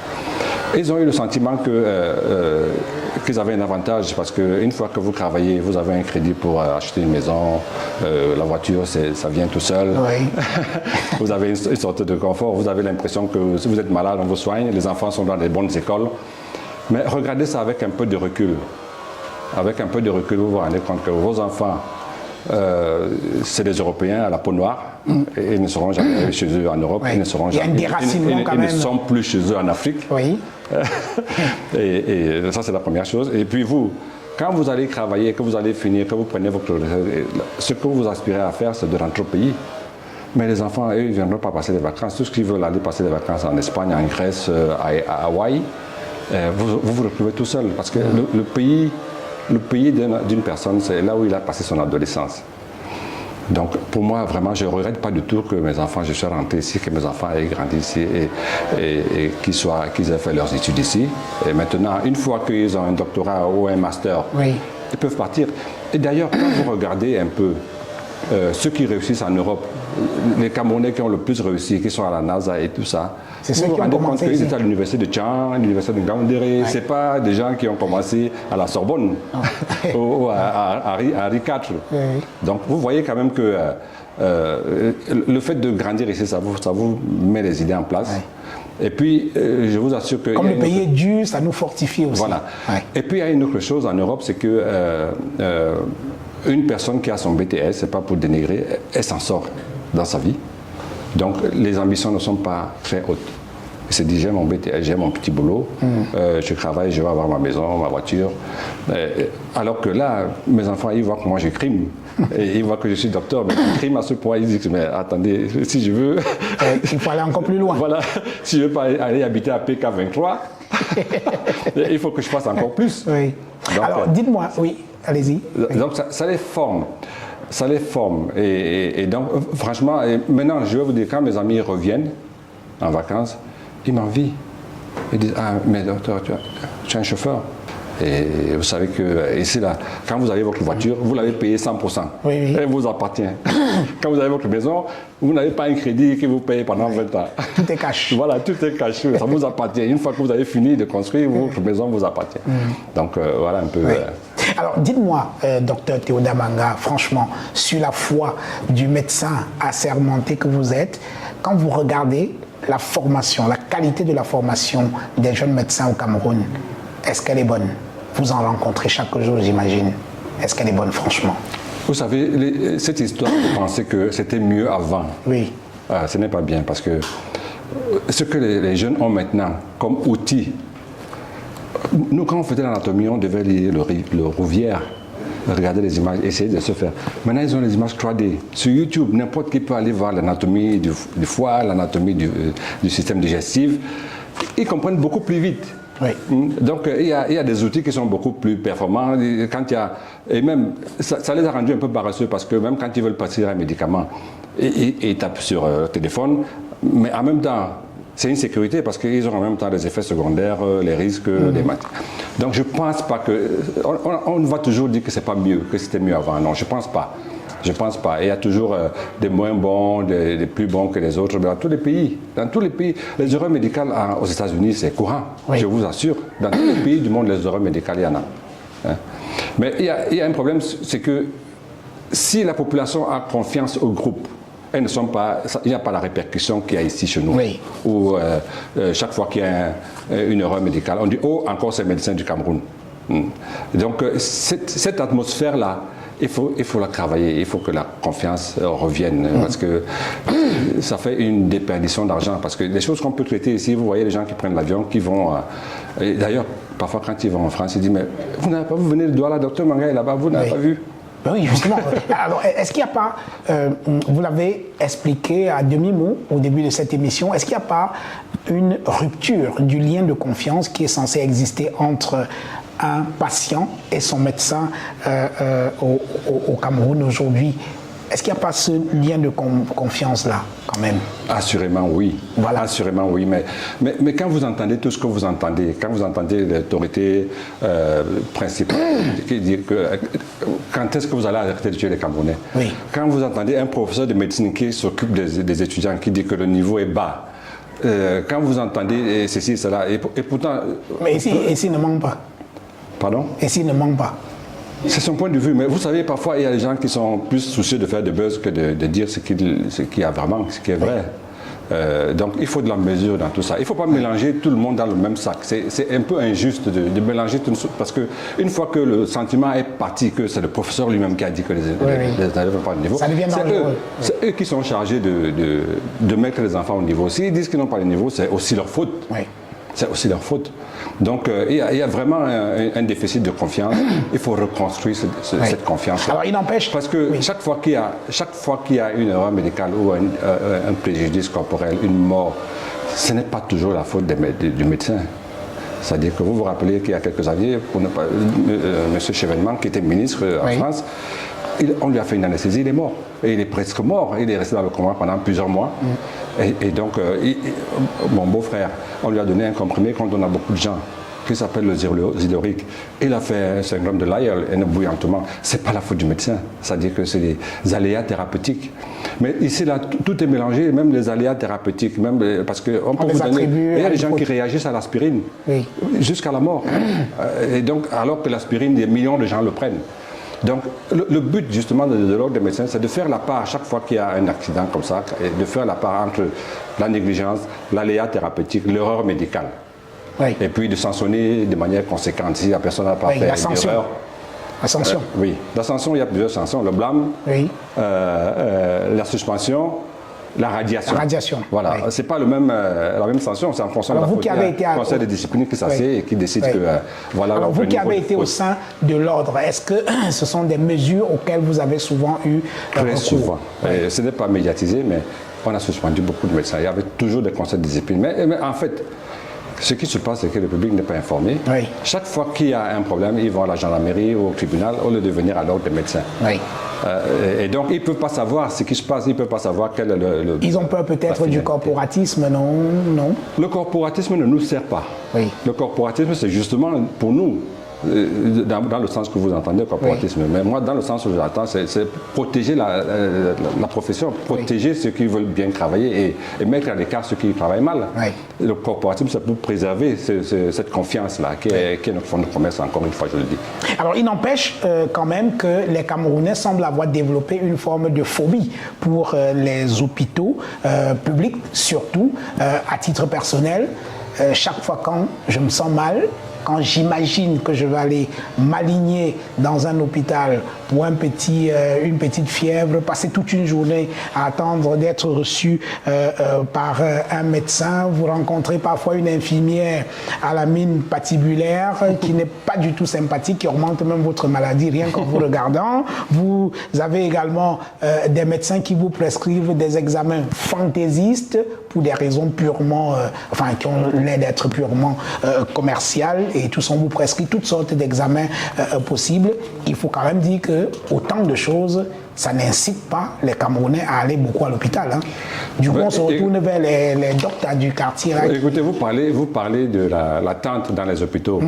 Ils ont eu le sentiment qu'ils avaient un avantage parce qu'une fois que vous travaillez, vous avez un crédit pour acheter une maison, la voiture, ça vient tout seul. Oui. Vous avez une sorte de confort, vous avez l'impression que si vous êtes malade, on vous soigne, les enfants sont dans des bonnes écoles. Mais regardez ça avec un peu de recul. Avec un peu de recul, vous vous rendez compte que vos enfants, c'est des Européens à la peau noire, et ils ne seront jamais chez eux en Europe, ils ne seront jamais, ils ne sont plus chez eux en Afrique. Oui. et ça, c'est la première chose. Et puis vous, quand vous allez travailler, que vous allez finir, que vous prenez votre retraite, ce que vous aspirez à faire, c'est de rentrer au pays. Mais les enfants, eux, ils ne viendront pas passer des vacances. Tout ce qu'ils veulent aller passer des vacances en Espagne, en Grèce, à Hawaï, vous retrouvez tout seul. Parce que le pays d'une personne, c'est là où il a passé son adolescence. Donc, pour moi, vraiment, je ne regrette pas du tout que mes enfants, je sois rentré ici, que mes enfants aient grandi ici et qu'ils aient fait leurs études ici. Et maintenant, une fois qu'ils ont un doctorat ou un master, ils peuvent partir. Et d'ailleurs, quand vous regardez un peu ceux qui réussissent en Europe, les Camerounais qui ont le plus réussi, qui sont à la NASA et tout ça, vous vous rendez compte qu'ils étaient à l'université de Tchang, à l'université de Ngaoundéré. Ce n'est pas des gens qui ont commencé à la Sorbonne ou à Henri IV. Donc vous voyez quand même que le fait de grandir ici, ça vous met les idées en place. Et puis, je vous assure que... Comme le pays est dur, ça nous fortifie aussi. Voilà. Et puis, il y a une autre chose en Europe, c'est que une personne qui a son BTS, c'est pas pour dénigrer, elle s'en sort dans sa vie. Donc, les ambitions ne sont pas très hautes. Il se dit, j'ai mon BTS, j'ai mon petit boulot, je travaille, je vais avoir ma maison, ma voiture. Alors que là, mes enfants, ils voient que moi, je crime. Et ils voient que je suis docteur, mais je crime à ce point, ils disent, mais attendez, si je veux... il faut aller encore plus loin. Voilà, si je veux pas aller habiter à PK23, il faut que je fasse encore plus. Oui. Donc, alors, dites-moi, oui, allez-y. Donc, ça les forme. Ça les forme. Et donc, franchement, maintenant, je vais vous dire, quand mes amis reviennent en vacances, ils m'envient. Ils disent, ah, mais docteur, tu es un chauffeur. Et vous savez que ici, là, quand vous avez votre voiture, vous l'avez payée 100%. Oui, oui. Elle vous appartient. Quand vous avez votre maison, vous n'avez pas un crédit que vous payez pendant 20 ans. Tout est cash. Voilà, tout est caché. Ça vous appartient. Une fois que vous avez fini de construire, votre maison vous appartient. Donc, voilà un peu. Oui. Alors, dites-moi, docteur Théodore Manga, franchement, sur la foi du médecin assermenté que vous êtes, quand vous regardez la formation, la qualité de la formation des jeunes médecins au Cameroun, est-ce qu'elle est bonne? Vous en rencontrez chaque jour, j'imagine. Est-ce qu'elle est bonne, franchement? Vous savez, cette histoire de penser que c'était mieux avant, oui. Ce n'est pas bien parce que ce que les jeunes ont maintenant comme outil, nous, quand on faisait l'anatomie, on devait lire le Rouvière, regarder les images, essayer de se faire. Maintenant, ils ont les images 3D. Sur YouTube, n'importe qui peut aller voir l'anatomie du foie, l'anatomie du système digestif. Ils comprennent beaucoup plus vite. Oui. Donc, il y a des outils qui sont beaucoup plus performants. Et même, ça les a rendus un peu paresseux parce que même quand ils veulent passer un médicament, ils tapent sur le téléphone. Mais en même temps, c'est une sécurité parce qu'ils ont en même temps les effets secondaires, les risques, les matières. Donc, je ne pense pas que... On va toujours dire que ce n'est pas mieux, que c'était mieux avant. Non, je ne pense pas. Je ne pense pas. Il y a toujours des moins bons, des plus bons que les autres. Mais dans tous les pays, les erreurs médicales aux États-Unis, c'est courant. Oui. Je vous assure. Dans tous les pays du monde, les erreurs médicales, il y en a. Hein? Mais il y a un problème, c'est que si la population a confiance au groupe, elles ne sont pas, il n'y a pas la répercussion qu'il y a ici chez nous. Oui. Où chaque fois qu'il y a une erreur médicale, on dit « Oh, encore ces médecins du Cameroun ». Donc cette atmosphère-là, il faut la travailler, il faut que la confiance revienne parce que ça fait une déperdition d'argent. Parce que les choses qu'on peut traiter ici, vous voyez les gens qui prennent l'avion, qui vont... D'ailleurs, parfois quand ils vont en France, ils disent « Mais vous n'avez pas vu, vous venez de Douala, docteur Manga est là-bas, vous n'avez pas vu ?» Oui, justement. Alors, est-ce qu'il n'y a pas, vous l'avez expliqué à demi-mot au début de cette émission, est-ce qu'il n'y a pas une rupture du lien de confiance qui est censé exister entre un patient et son médecin au Cameroun aujourd'hui? Est-ce qu'il n'y a pas ce lien de confiance-là, quand même? Assurément, oui. Voilà. Assurément, oui. Mais quand vous entendez tout ce que vous entendez, quand vous entendez l'autorité principale qui dit que quand est-ce que vous allez arrêter de tuer les Camerounais? Oui. Quand vous entendez un professeur de médecine qui s'occupe des étudiants, qui dit que le niveau est bas, quand vous entendez ceci, cela, et pourtant... Mais ici ne manque pas. Pardon? Ici ne manque pas. C'est son point de vue, mais vous savez, parfois, il y a des gens qui sont plus soucieux de faire de buzz que de dire ce qu'il y a vraiment, ce qui est vrai. Donc, il faut de la mesure dans tout ça. Il ne faut pas mélanger tout le monde dans le même sac. C'est un peu injuste de mélanger tout le monde, parce qu'une fois que le sentiment est parti, que c'est le professeur lui-même qui a dit que les élèves n'ont pas de niveau, c'est eux qui sont chargés de mettre les enfants au niveau. S'ils disent qu'ils n'ont pas le niveau, c'est aussi leur faute. Oui. C'est aussi leur faute. Donc, il y a vraiment un déficit de confiance. Il faut reconstruire cette confiance. Alors, il n'empêche... Parce que chaque fois qu'il y a une erreur médicale ou un préjudice corporel, une mort, ce n'est pas toujours la faute du médecin. C'est-à-dire que vous vous rappelez qu'il y a quelques années, M. Chevènement, qui était ministre en France, on lui a fait une anesthésie, il est mort. Et il est presque mort. Il est resté dans le coma pendant plusieurs mois. Et donc, mon beau-frère, on lui a donné un comprimé qu'on donne à beaucoup de gens, qui s'appelle le Zyloric. Il a fait un syndrome de Lyell, un bouillantement. Ce n'est pas la faute du médecin. C'est-à-dire que c'est des aléas thérapeutiques. Mais ici, là, tout est mélangé, même les aléas thérapeutiques, même parce qu'on peut vous donner... Il y a des gens qui réagissent à l'aspirine, jusqu'à la mort. Et donc, alors que l'aspirine, des millions de gens le prennent. Donc, le but justement de l'ordre des médecins, c'est de faire la part, chaque fois qu'il y a un accident comme ça, de faire la part entre la négligence, l'aléa thérapeutique, l'erreur médicale. Oui. Et puis de sanctionner de manière conséquente si la personne n'a pas fait une erreur. La sanction. Oui, la sanction, il y a plusieurs sanctions. Le blâme, la suspension, la radiation. La radiation. Voilà, c'est pas la même sanction, c'est en fonction de la faute. Il y a un conseil de discipline qui s'assied et qui décide que voilà. Alors vous qui avez été au sein de l'ordre, est-ce que ce sont des mesures auxquelles vous avez souvent eu Très souvent. Ce n'est pas médiatisé, mais on a suspendu beaucoup de médecins. Il y avait toujours des conseils de discipline. Mais en fait, ce qui se passe, c'est que le public n'est pas informé. Oui. Chaque fois qu'il y a un problème, ils vont à la gendarmerie ou au tribunal au lieu de venir à l'ordre des médecins. Oui. Et donc, ils ne peuvent pas savoir ce qui se passe, ils ne peuvent pas savoir quel est le... Ils ont peur peut-être du corporatisme, non? Non. Le corporatisme ne nous sert pas. Oui. Le corporatisme, c'est justement pour nous, dans le sens que vous entendez corporatisme, oui. Mais moi, dans le sens où j'entends, c'est protéger la profession, protéger oui. Ceux qui veulent bien travailler et mettre à l'écart ceux qui travaillent mal. Oui. Le corporatisme, c'est pour préserver cette confiance-là, qui est notre fonds de commerce, encore une fois, je le dis. Alors, il n'empêche quand même que les Camerounais semblent avoir développé une forme de phobie pour les hôpitaux publics, surtout à titre personnel. Chaque fois quand je me sens mal, quand j'imagine que je vais aller m'aligner dans un hôpital pour une petite fièvre, passer toute une journée à attendre d'être reçu par un médecin, vous rencontrez parfois une infirmière à la mine patibulaire qui n'est pas du tout sympathique, qui augmente même votre maladie rien qu'en vous regardant. Vous avez également des médecins qui vous prescrivent des examens fantaisistes pour des raisons purement, qui ont l'air d'être purement commerciales. Et tous on vous prescrit toutes sortes d'examens possibles. Il faut quand même dire que autant de choses, ça n'incite pas les Camerounais à aller beaucoup à l'hôpital. Hein. Du coup, on se retourne vers les docteurs du quartier. Là, écoutez, vous parlez de l'attente dans les hôpitaux.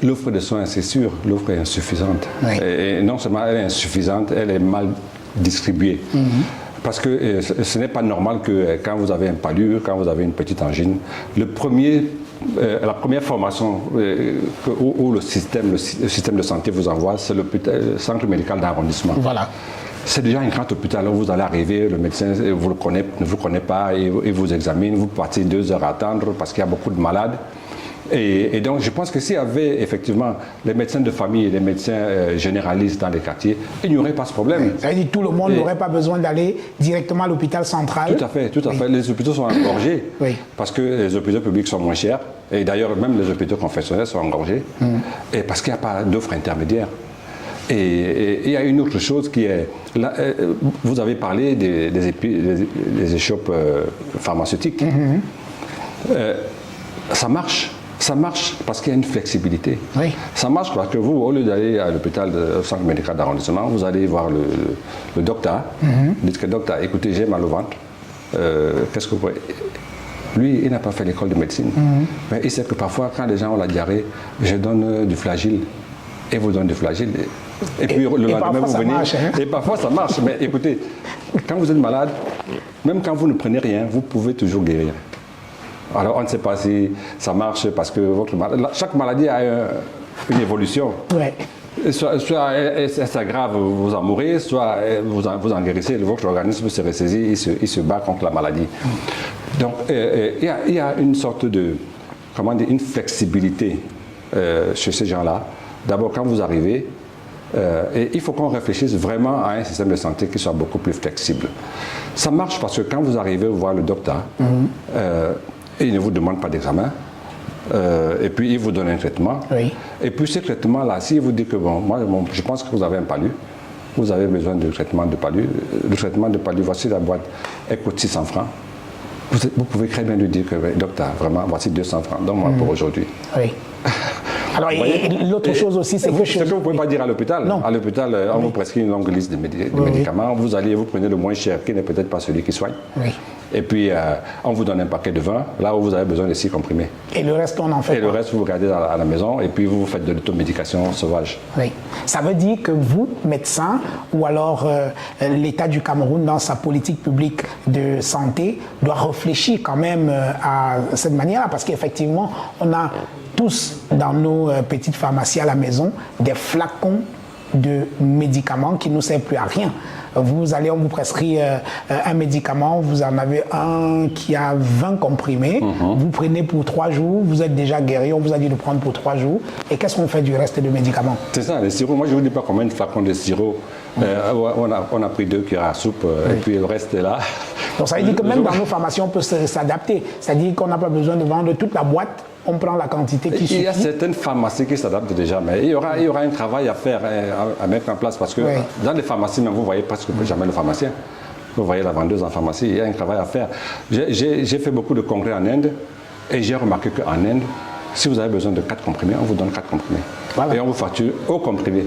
L'offre de soins, c'est sûr, l'offre est insuffisante. Oui. Et non seulement elle est insuffisante, elle est mal distribuée. Parce que ce n'est pas normal que quand vous avez un palud, quand vous avez une petite angine, la première formation où le système de santé vous envoie, c'est le centre médical d'arrondissement. Voilà. C'est déjà un grand hôpital où vous allez arriver, le médecin ne vous connaît pas, il vous examine, vous partez 2 heures à attendre parce qu'il y a beaucoup de malades. Et donc, je pense que s'il y avait effectivement les médecins de famille et les médecins généralistes dans les quartiers, il n'y aurait pas ce problème. Ça veut dire que tout le monde n'aurait pas besoin d'aller directement à l'hôpital central. Tout à fait, tout à fait. Les hôpitaux sont engorgés parce que les hôpitaux publics sont moins chers. Et d'ailleurs, même les hôpitaux confessionnels sont engorgés. Et parce qu'il n'y a pas d'offre intermédiaire. Et il y a une autre chose qui est... Là, vous avez parlé des échoppes pharmaceutiques. Ça marche. Ça marche parce qu'il y a une flexibilité. Oui. Ça marche parce que vous, au lieu d'aller à l'hôpital, au centre médical d'arrondissement, vous allez voir le docteur. Dites que docteur, écoutez, j'ai mal au ventre. Qu'est-ce que vous pouvez... Lui, il n'a pas fait l'école de médecine. Mais il sait que parfois, quand les gens ont la diarrhée, je donne du Flagyl. Et vous donne du Flagyl. Et puis le lendemain, vous venez. Marche, hein? Et parfois, ça marche. Mais écoutez, quand vous êtes malade, même quand vous ne prenez rien, vous pouvez toujours guérir. Alors, on ne sait pas si ça marche parce que chaque maladie a une évolution. Ouais. Soit elle s'aggrave, vous en mourrez, soit vous en guérissez, votre organisme se ressaisit, il se bat contre la maladie. Donc, il y a une sorte de, une flexibilité chez ces gens-là. D'abord, quand vous arrivez, et il faut qu'on réfléchisse vraiment à un système de santé qui soit beaucoup plus flexible. Ça marche parce que quand vous arrivez voir le docteur, et il ne vous demande pas d'examen. Et puis il vous donne un traitement. Oui. Et puis ce traitement-là, s'il vous dit que je pense que vous avez un palud, vous avez besoin de traitement de palud. Le traitement de palud, voici la boîte, elle coûte 600 francs. Vous pouvez très bien lui dire que, docteur, vraiment, voici 200 francs, donne-moi pour aujourd'hui. Oui. Alors, l'autre chose aussi, c'est que... Ce que vous ne pouvez pas dire à l'hôpital. Non. À l'hôpital, on vous prescrit une longue liste de médicaments. Vous allez, vous prenez le moins cher, qui n'est peut-être pas celui qui soigne. Oui. Et puis, on vous donne un paquet de 20, là où vous avez besoin de 6 comprimés. Et le reste, on en fait. Et le reste, vous regardez à la maison, et puis vous faites de l'automédication sauvage. Oui. Ça veut dire que vous, médecin, ou alors l'État du Cameroun, dans sa politique publique de santé, doit réfléchir quand même à cette manière-là, parce qu'effectivement, on a tous dans nos petites pharmacies à la maison des flacons de médicaments qui ne nous servent plus à rien. Vous allez, on vous prescrit un médicament, vous en avez un qui a 20 comprimés, vous prenez pour 3 jours, vous êtes déjà guéri, on vous a dit de prendre pour 3 jours. Et qu'est-ce qu'on fait du reste des médicaments? C'est ça, les sirops. Moi, je ne vous dis pas combien de flacons de sirop. On a pris 2 cuillères à soupe, et puis le reste est là. Donc ça veut dire que même dans nos pharmacies, on peut s'adapter. C'est-à-dire qu'on n'a pas besoin de vendre toute la boîte. On prend la quantité qui suffit. Il y a certaines pharmacies qui s'adaptent déjà, mais il y aura un travail à faire, à mettre en place, parce que dans les pharmacies, même, vous voyez presque jamais le pharmacien. Vous voyez la vendeuse en pharmacie, il y a un travail à faire. J'ai fait beaucoup de congrès en Inde, et j'ai remarqué qu'en Inde, si vous avez besoin de 4 comprimés, on vous donne 4 comprimés. Voilà. Et on vous facture au comprimé.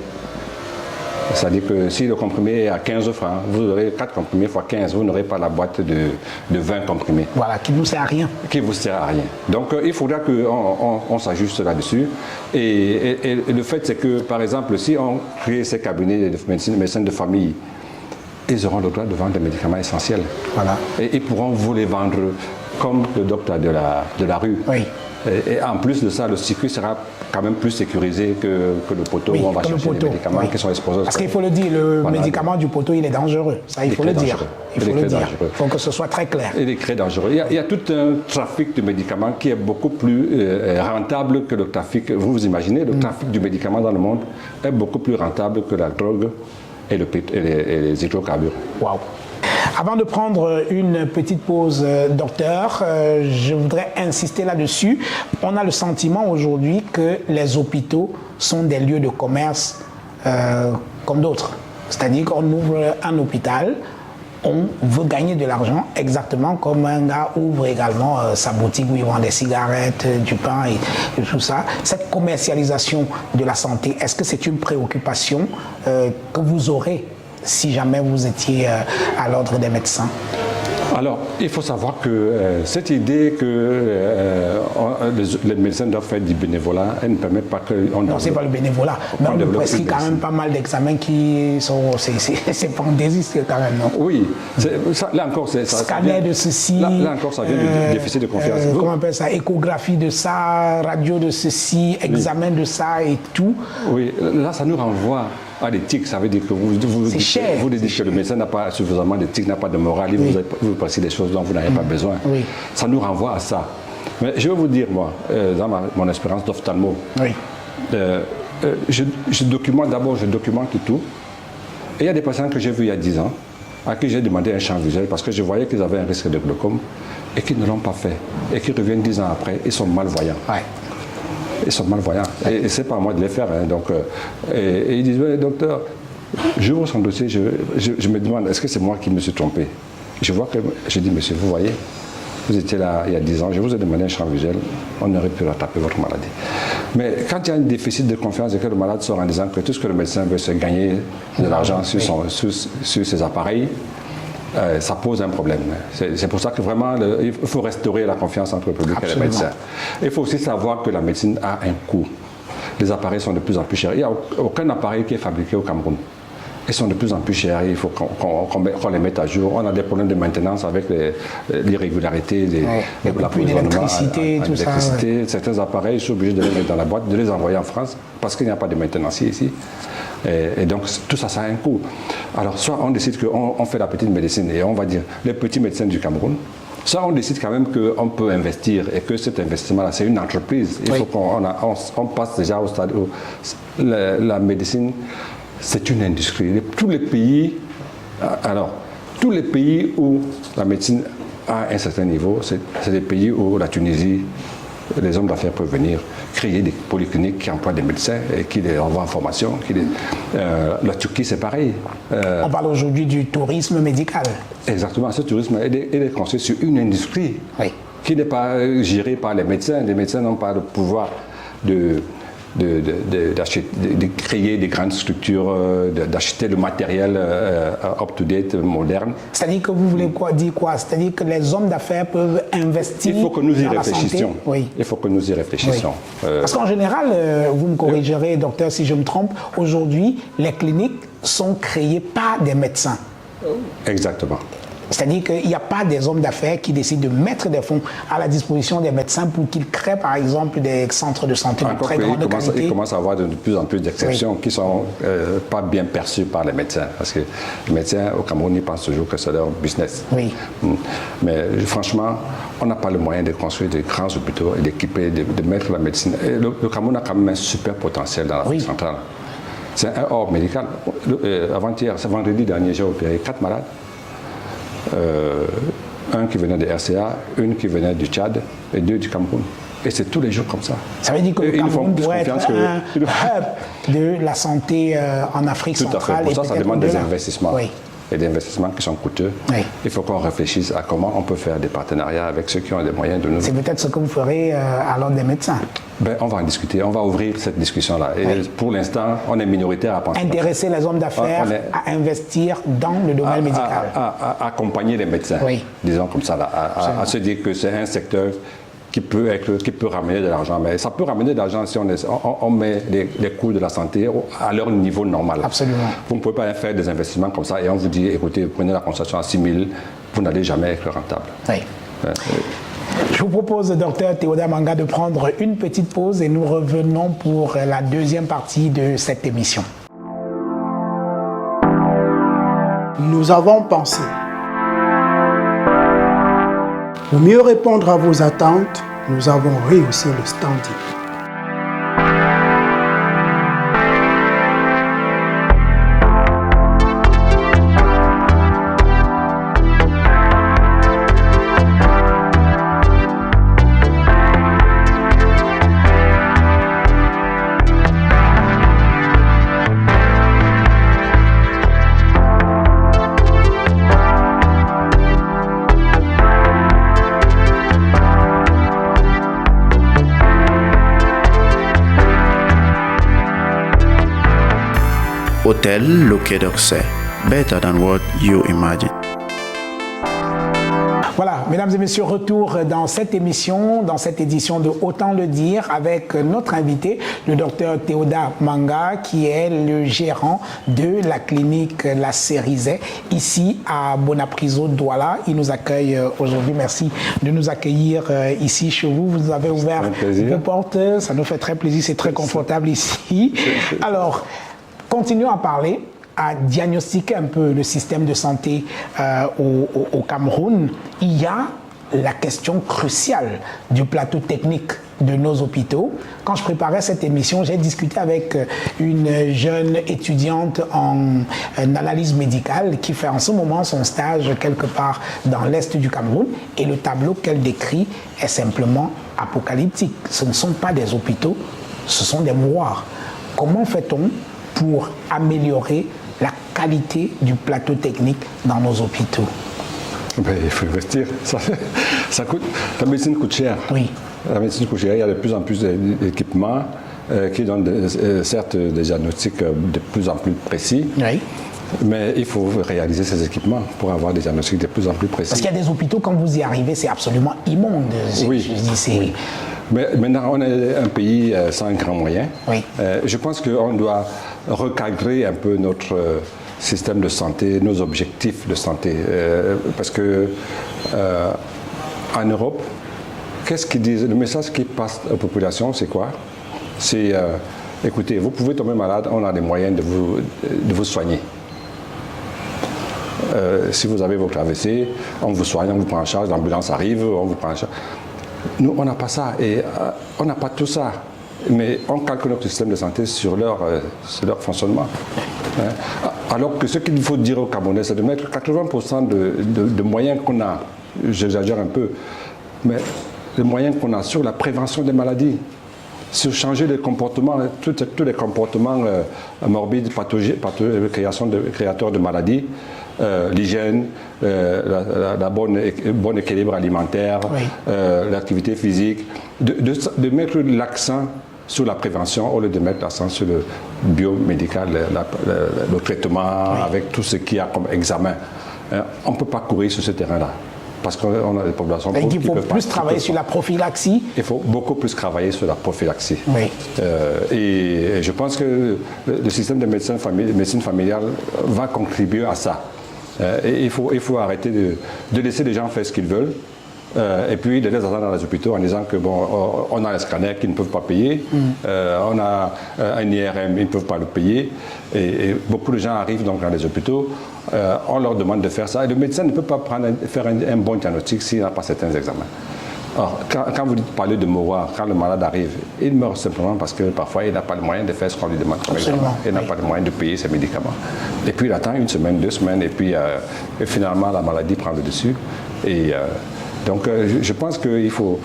C'est-à-dire que si le comprimé est à 15 francs, vous aurez 4 comprimés fois 15, vous n'aurez pas la boîte de 20 comprimés. Voilà, qui ne vous sert à rien. Qui ne vous sert à rien. Donc il faudra qu'on s'ajuste là-dessus. Et le fait, c'est que, par exemple, si on crée ces cabinets de médecins de famille, ils auront le droit de vendre des médicaments essentiels. Voilà. Et ils pourront vous les vendre comme le docteur de la rue. Oui. Et en plus de ça, le circuit sera quand même plus sécurisé que le poteau où on va chercher les médicaments qui sont exposés. Parce qu'il faut le dire, le médicament du poteau, il est dangereux. Ça, il faut le dire. Il faut le dire. Il faut que ce soit très clair. Il est très dangereux. Il y a tout un trafic de médicaments qui est beaucoup plus rentable que le trafic. Vous imaginez, le trafic du médicament dans le monde est beaucoup plus rentable que la drogue et les hydrocarbures. Waouh! Avant de prendre une petite pause, docteur, je voudrais insister là-dessus. On a le sentiment aujourd'hui que les hôpitaux sont des lieux de commerce comme d'autres. C'est-à-dire qu'on ouvre un hôpital, on veut gagner de l'argent exactement comme un gars ouvre également sa boutique où il vend des cigarettes, du pain et tout ça. Cette commercialisation de la santé, est-ce que c'est une préoccupation que vous aurez si jamais vous étiez à l'ordre des médecins? Alors, il faut savoir que cette idée que les médecins doivent faire du bénévolat, elle ne permet pas qu'on... Non, ce n'est pas le bénévolat, mais on nous prescrit quand même pas mal d'examens qui sont... C'est fantaisiste quand même, non? Oui, là encore, c'est... Scanner de ceci... Là encore, ça vient du déficit de confiance. Comment on appelle ça? Échographie de ça, radio de ceci, examen de ça et tout. Oui, là, ça nous renvoie à l'éthique. Ça veut dire que vous dites que le médecin n'a pas suffisamment d'éthique, n'a pas de morale, il vous passe des choses dont vous n'avez pas besoin. Oui. Ça nous renvoie à ça. Mais je vais vous dire, moi, dans mon expérience d'ophtalmo, je documente tout. Et il y a des patients que j'ai vus il y a 10 ans, à qui j'ai demandé un champ visuel parce que je voyais qu'ils avaient un risque de glaucome et qu'ils ne l'ont pas fait. Et qu'ils reviennent 10 ans après, ils sont malvoyants. Ouais. Ils sont malvoyants. Et ce n'est pas à moi de les faire. Hein. Donc, et ils disent, ouais, docteur, j'ouvre son dossier, je me demande, est-ce que c'est moi qui me suis trompé? Je vois que, je dis, monsieur, vous voyez, vous étiez là il y a 10 ans, je vous ai demandé un champ visuel, on aurait pu rattraper votre maladie. Mais quand il y a un déficit de confiance et que le malade sort en disant que tout ce que le médecin veut, c'est gagner de l'argent sur ses appareils, ça pose un problème. C'est pour ça que vraiment, il faut restaurer la confiance entre le public et les médecins. Il faut aussi savoir que la médecine a un coût. Les appareils sont de plus en plus chers. Il n'y a aucun appareil qui est fabriqué au Cameroun. Ils sont de plus en plus chers, il faut qu'on les mette à jour. On a des problèmes de maintenance avec l'irrégularité de l'approvisionnement tout ça. Certains appareils, je suis obligé de les mettre dans la boîte, de les envoyer en France, parce qu'il n'y a pas de maintenancier ici. Et donc, tout ça, ça a un coût. Alors, soit on décide qu'on fait la petite médecine, et on va dire les petits médecins du Cameroun, soit on décide quand même qu'on peut investir, et que cet investissement-là, c'est une entreprise. Il faut qu'on passe déjà au stade où la médecine... C'est une industrie. Tous les pays où la médecine a un certain niveau, c'est des pays où la Tunisie, les hommes d'affaires peuvent venir créer des polycliniques qui emploient des médecins et qui les envoient en formation. La Turquie, c'est pareil. On parle aujourd'hui du tourisme médical. Exactement. Ce tourisme, il est construit sur une industrie qui n'est pas gérée par les médecins. Les médecins n'ont pas le pouvoir de créer des grandes structures, d'acheter le matériel up-to-date, moderne. C'est-à-dire que vous voulez dire quoi? C'est-à-dire que les hommes d'affaires peuvent investir dans la santé? Il faut que nous y réfléchissions. Oui. Il faut que nous y réfléchissions. Oui. Parce qu'en général, vous me corrigerez, docteur, si je me trompe, aujourd'hui, les cliniques sont créées par des médecins. Exactement. C'est-à-dire qu'il n'y a pas des hommes d'affaires qui décident de mettre des fonds à la disposition des médecins pour qu'ils créent, par exemple, des centres de santé de très grande qualité. Il commence à avoir de plus en plus d'exceptions qui ne sont pas bien perçues par les médecins. Parce que les médecins au Cameroun, ils pensent toujours que c'est leur business. Oui. Mais franchement, on n'a pas le moyen de construire de grands hôpitaux et d'équiper, de mettre la médecine. Et le Cameroun a quand même un super potentiel dans l'Afrique centrale. C'est un hors médical. Avant-hier, c'est vendredi dernier, j'ai opéré 4 malades. Un qui venait de RCA, une qui venait du Tchad et 2 du Cameroun. Et c'est tous les jours comme ça. Ça veut dire que le Cameroun doit être un hub de la santé en Afrique centrale. Tout à fait. Pour ça demande des investissements. Oui. et d'investissements qui sont coûteux. Oui. Il faut qu'on réfléchisse à comment on peut faire des partenariats avec ceux qui ont les moyens de nous. C'est peut-être ce que vous ferez à l'ordre des médecins. Ben, on va en discuter, on va ouvrir cette discussion-là. Et pour l'instant, on est minoritaire à penser. Intéresser les hommes d'affaires à investir dans le domaine médical. À accompagner les médecins, disons comme ça, là, à se dire que c'est un secteur qui peut ramener de l'argent. Mais ça peut ramener de l'argent si on met les coûts de la santé à leur niveau normal. Absolument. Vous ne pouvez pas faire des investissements comme ça et on vous dit, écoutez, prenez la consultation à 6 000, vous n'allez jamais être rentable. Oui. Je vous propose, Dr Théoda Manga, de prendre une petite pause et nous revenons pour la deuxième partie de cette émission. Nous avons pensé. Pour mieux répondre à vos attentes, nous avons rehaussé le standing. Hotel Le Quai d'Orsay. Better than what you imagine. Voilà, mesdames et messieurs, retour dans cette émission, dans cette édition de Autant le dire, avec notre invité, le docteur Théoda Manga, qui est le gérant de la clinique La Cérizet, ici à Bonapriso, Douala. Il nous accueille aujourd'hui. Merci de nous accueillir ici chez vous. Vous avez ouvert vos portes. Ça nous fait très plaisir. C'est très confortable ici. Alors, continuons à parler, à diagnostiquer un peu le système de santé au Cameroun. Il y a la question cruciale du plateau technique de nos hôpitaux. Quand je préparais cette émission, j'ai discuté avec une jeune étudiante en analyse médicale qui fait en ce moment son stage quelque part dans l'est du Cameroun, et le tableau qu'elle décrit est simplement apocalyptique. Ce ne sont pas des hôpitaux, ce sont des mouroirs. Comment fait-on pour améliorer la qualité du plateau technique dans nos hôpitaux? Ben, il faut investir. Ça coûte. La médecine coûte cher. Oui. La médecine coûte cher. Il y a de plus en plus d'équipements qui donnent certes des diagnostics de plus en plus précis. Oui. Mais il faut réaliser ces équipements pour avoir des diagnostics de plus en plus précis. Parce qu'il y a des hôpitaux, quand vous y arrivez, c'est absolument immonde. Oui. Oui. Mais maintenant, on est un pays sans grands moyens. Oui. Je pense qu'on doit recadrer un peu notre système de santé, nos objectifs de santé. Parce que en Europe, qu'est-ce qu'ils disent? Le message qui passe aux populations, c'est quoi? C'est, écoutez, vous pouvez tomber malade, on a les moyens de vous soigner. Si vous avez votre AVC, on vous soigne, on vous prend en charge, l'ambulance arrive, on vous prend en charge. Nous, on n'a pas ça, et on n'a pas tout ça. Mais on calcule notre système de santé sur leur fonctionnement. Hein. Alors que ce qu'il faut dire aux Camerounais, c'est de mettre 80% de moyens qu'on a, j'exagère un peu, mais les moyens qu'on a sur la prévention des maladies, sur changer les comportements, tous les comportements morbides, créateurs de maladies, l'hygiène, la bonne équilibre alimentaire, oui. L'activité physique, de mettre l'accent sur la prévention au lieu de mettre l'accent sur le biomédical, le traitement, oui. Avec tout ce qu'il y a comme examen. On ne peut pas courir sur ce terrain-là. Parce qu'on a des populations il faut plus travailler sur la prophylaxie. Il faut beaucoup plus travailler sur la prophylaxie. Oui. Et je pense que le système de médecine familiale va contribuer à ça. Et il faut arrêter de laisser les gens faire ce qu'ils veulent. Et puis de les attendre dans les hôpitaux en disant que bon, on a un scanner qu'ils ne peuvent pas payer, on a un IRM, ils ne peuvent pas le payer, et beaucoup de gens arrivent donc dans les hôpitaux, on leur demande de faire ça, et le médecin ne peut pas faire un bon diagnostic s'il n'a pas certains examens. Alors, quand vous parlez de mouroir, quand le malade arrive, il meurt simplement parce que parfois il n'a pas le moyen de faire ce qu'on lui demande comme examen. Il n'a pas le moyen de payer ses médicaments. Et puis il attend une semaine, 2 semaines, et puis finalement la maladie prend le dessus. Donc je pense qu'il faut...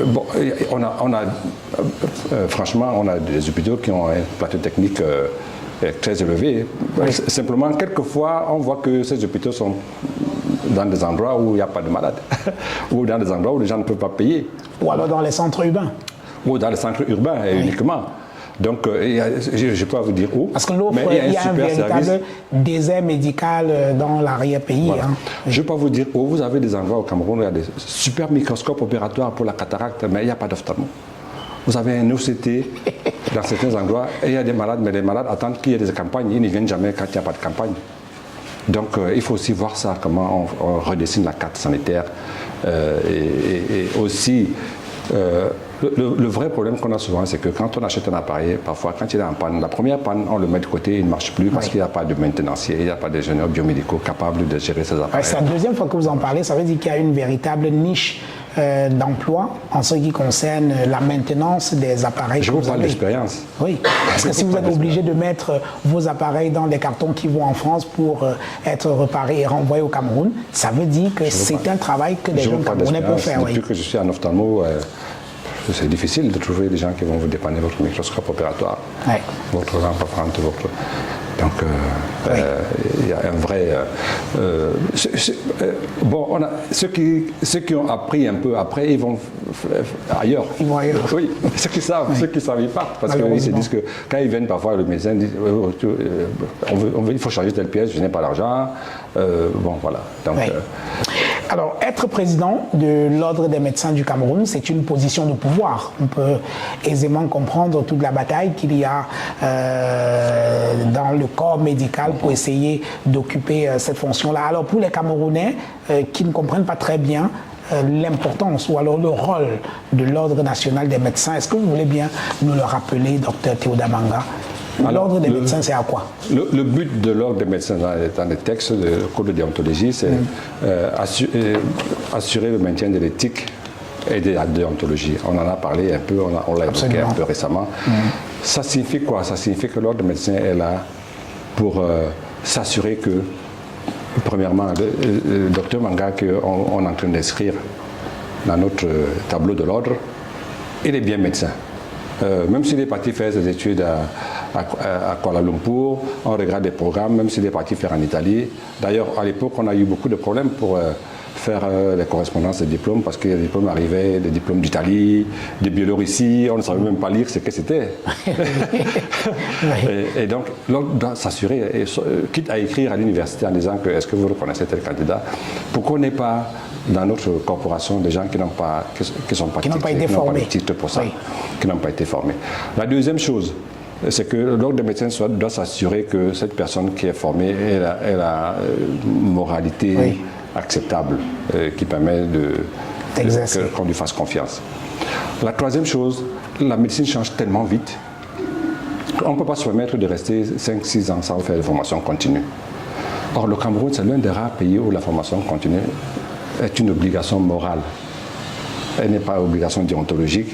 Bon, franchement, on a des hôpitaux qui ont un plateau technique est très élevé. Oui. Simplement, quelquefois, on voit que ces hôpitaux sont dans des endroits où il n'y a pas de malades, ou dans des endroits où les gens ne peuvent pas payer. Ou alors dans les centres urbains. Ou dans les centres urbains uniquement. Donc, je ne peux pas vous dire où. Parce que l'autre, il y a un véritable désert médical dans l'arrière-pays. Voilà. Hein. Je ne peux pas vous dire où. Vous avez des endroits au Cameroun où il y a des super microscopes opératoires pour la cataracte, mais il n'y a pas d'ophtalmo. Vous avez un OCT dans certains endroits et il y a des malades, mais les malades attendent qu'il y ait des campagnes. Ils ne viennent jamais quand il n'y a pas de campagne. Donc, il faut aussi voir ça, comment on redessine la carte sanitaire. Et aussi, le vrai problème qu'on a souvent, c'est que quand on achète un appareil, parfois, quand il est en panne, la première panne, on le met de côté, il ne marche plus parce qu'il n'y a pas de maintenancier, il n'y a pas d'ingénieurs biomédicaux capables de gérer ces appareils. C'est la deuxième fois que vous en parlez, ça veut dire qu'il y a une véritable niche d'emploi en ce qui concerne la maintenance des appareils. Je vous parle d'expérience. Oui, parce que si vous êtes obligé de mettre vos appareils dans des cartons qui vont en France pour être réparés et renvoyés au Cameroun, ça veut dire que c'est un travail que les jeunes Camerounais peuvent faire. Depuis que je suis en ophtalmo, c'est difficile de trouver des gens qui vont vous dépanner votre microscope opératoire, votre lampe apparente, votre... Donc, il y a un vrai... bon, ceux qui ont appris un peu après, ils vont ailleurs. Ils vont ailleurs. Oui, ceux qui savent, ils partent. Parce qu'ils se disent que quand ils viennent parfois, le médecin dit il faut changer telle pièce, je n'ai pas l'argent. Bon, voilà. Donc, alors, être président de l'Ordre des médecins du Cameroun, c'est une position de pouvoir. On peut aisément comprendre toute la bataille qu'il y a dans le corps médical pour essayer d'occuper cette fonction-là. Alors, pour les Camerounais qui ne comprennent pas très bien l'importance ou alors le rôle de l'Ordre national des médecins, est-ce que vous voulez bien nous le rappeler, docteur Théoda Manga? L'ordre des médecins, c'est à quoi? Le but de l'ordre des médecins dans les textes du code de déontologie, c'est assurer le maintien de l'éthique et de la déontologie. On en a parlé un peu, on l'a évoqué un peu récemment. Ça signifie quoi? Ça signifie que l'ordre des médecins est là pour s'assurer que, premièrement, le docteur Manga qu'on est en train d'inscrire dans notre tableau de l'ordre, il est bien médecin. Même s'il est parti faire ses études à Kuala Lumpur, on regarde des programmes, même s'il est parti faire en Italie. D'ailleurs, à l'époque, on a eu beaucoup de problèmes pour faire les correspondances des diplômes, parce que les diplômes arrivaient, des diplômes d'Italie, de Biélorussie, on ne savait même pas lire ce que c'était. et donc, l'ordre doit s'assurer, quitte à écrire à l'université en disant que est-ce que vous reconnaissez tel candidat, pourquoi on n'est pas dans notre corporation des gens qui n'ont pas, qui n'ont pas été formés, titre pour ça, qui n'ont pas été formés. La deuxième chose, c'est que l'ordre des médecins doit s'assurer que cette personne qui est formée ait la moralité acceptable qui permet qu'on lui fasse confiance. La troisième chose, la médecine change tellement vite qu'on ne peut pas se permettre de rester 5-6 ans sans faire de formation continue. Or, le Cameroun, c'est l'un des rares pays où la formation continue est une obligation morale. Elle n'est pas une obligation déontologique,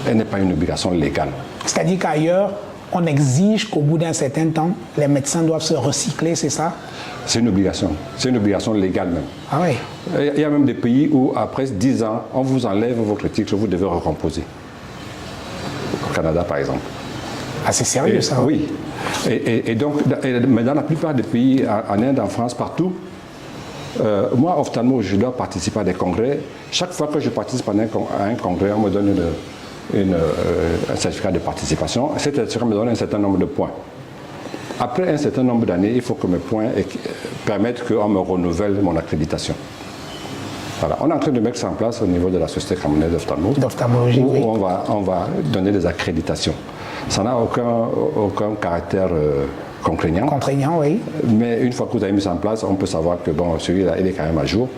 elle n'est pas une obligation légale. C'est-à-dire qu'ailleurs, on exige qu'au bout d'un certain temps, les médecins doivent se recycler, c'est ça? C'est une obligation légale même. Ah oui. Il y a même des pays où, après 10 ans, on vous enlève votre titre, vous devez recomposer. Au Canada, par exemple. Ah, c'est sérieux, ça? Oui. Mais dans la plupart des pays, en Inde, en France, partout, moi, ophtalmo, je dois participer à des congrès. Chaque fois que je participe à un congrès, on me donne un certificat de participation. Cet certificat me donne un certain nombre de points. Après un certain nombre d'années, il faut que mes points permettent qu'on me renouvelle mon accréditation. Voilà. On est en train de mettre ça en place au niveau de la Société camerounaise d'ophtalmologie, où on va donner des accréditations. Ça n'a aucun caractère contraignant. Contraignant, oui. Mais une fois que vous avez mis ça en place, on peut savoir que bon, celui-là, il est quand même à jour.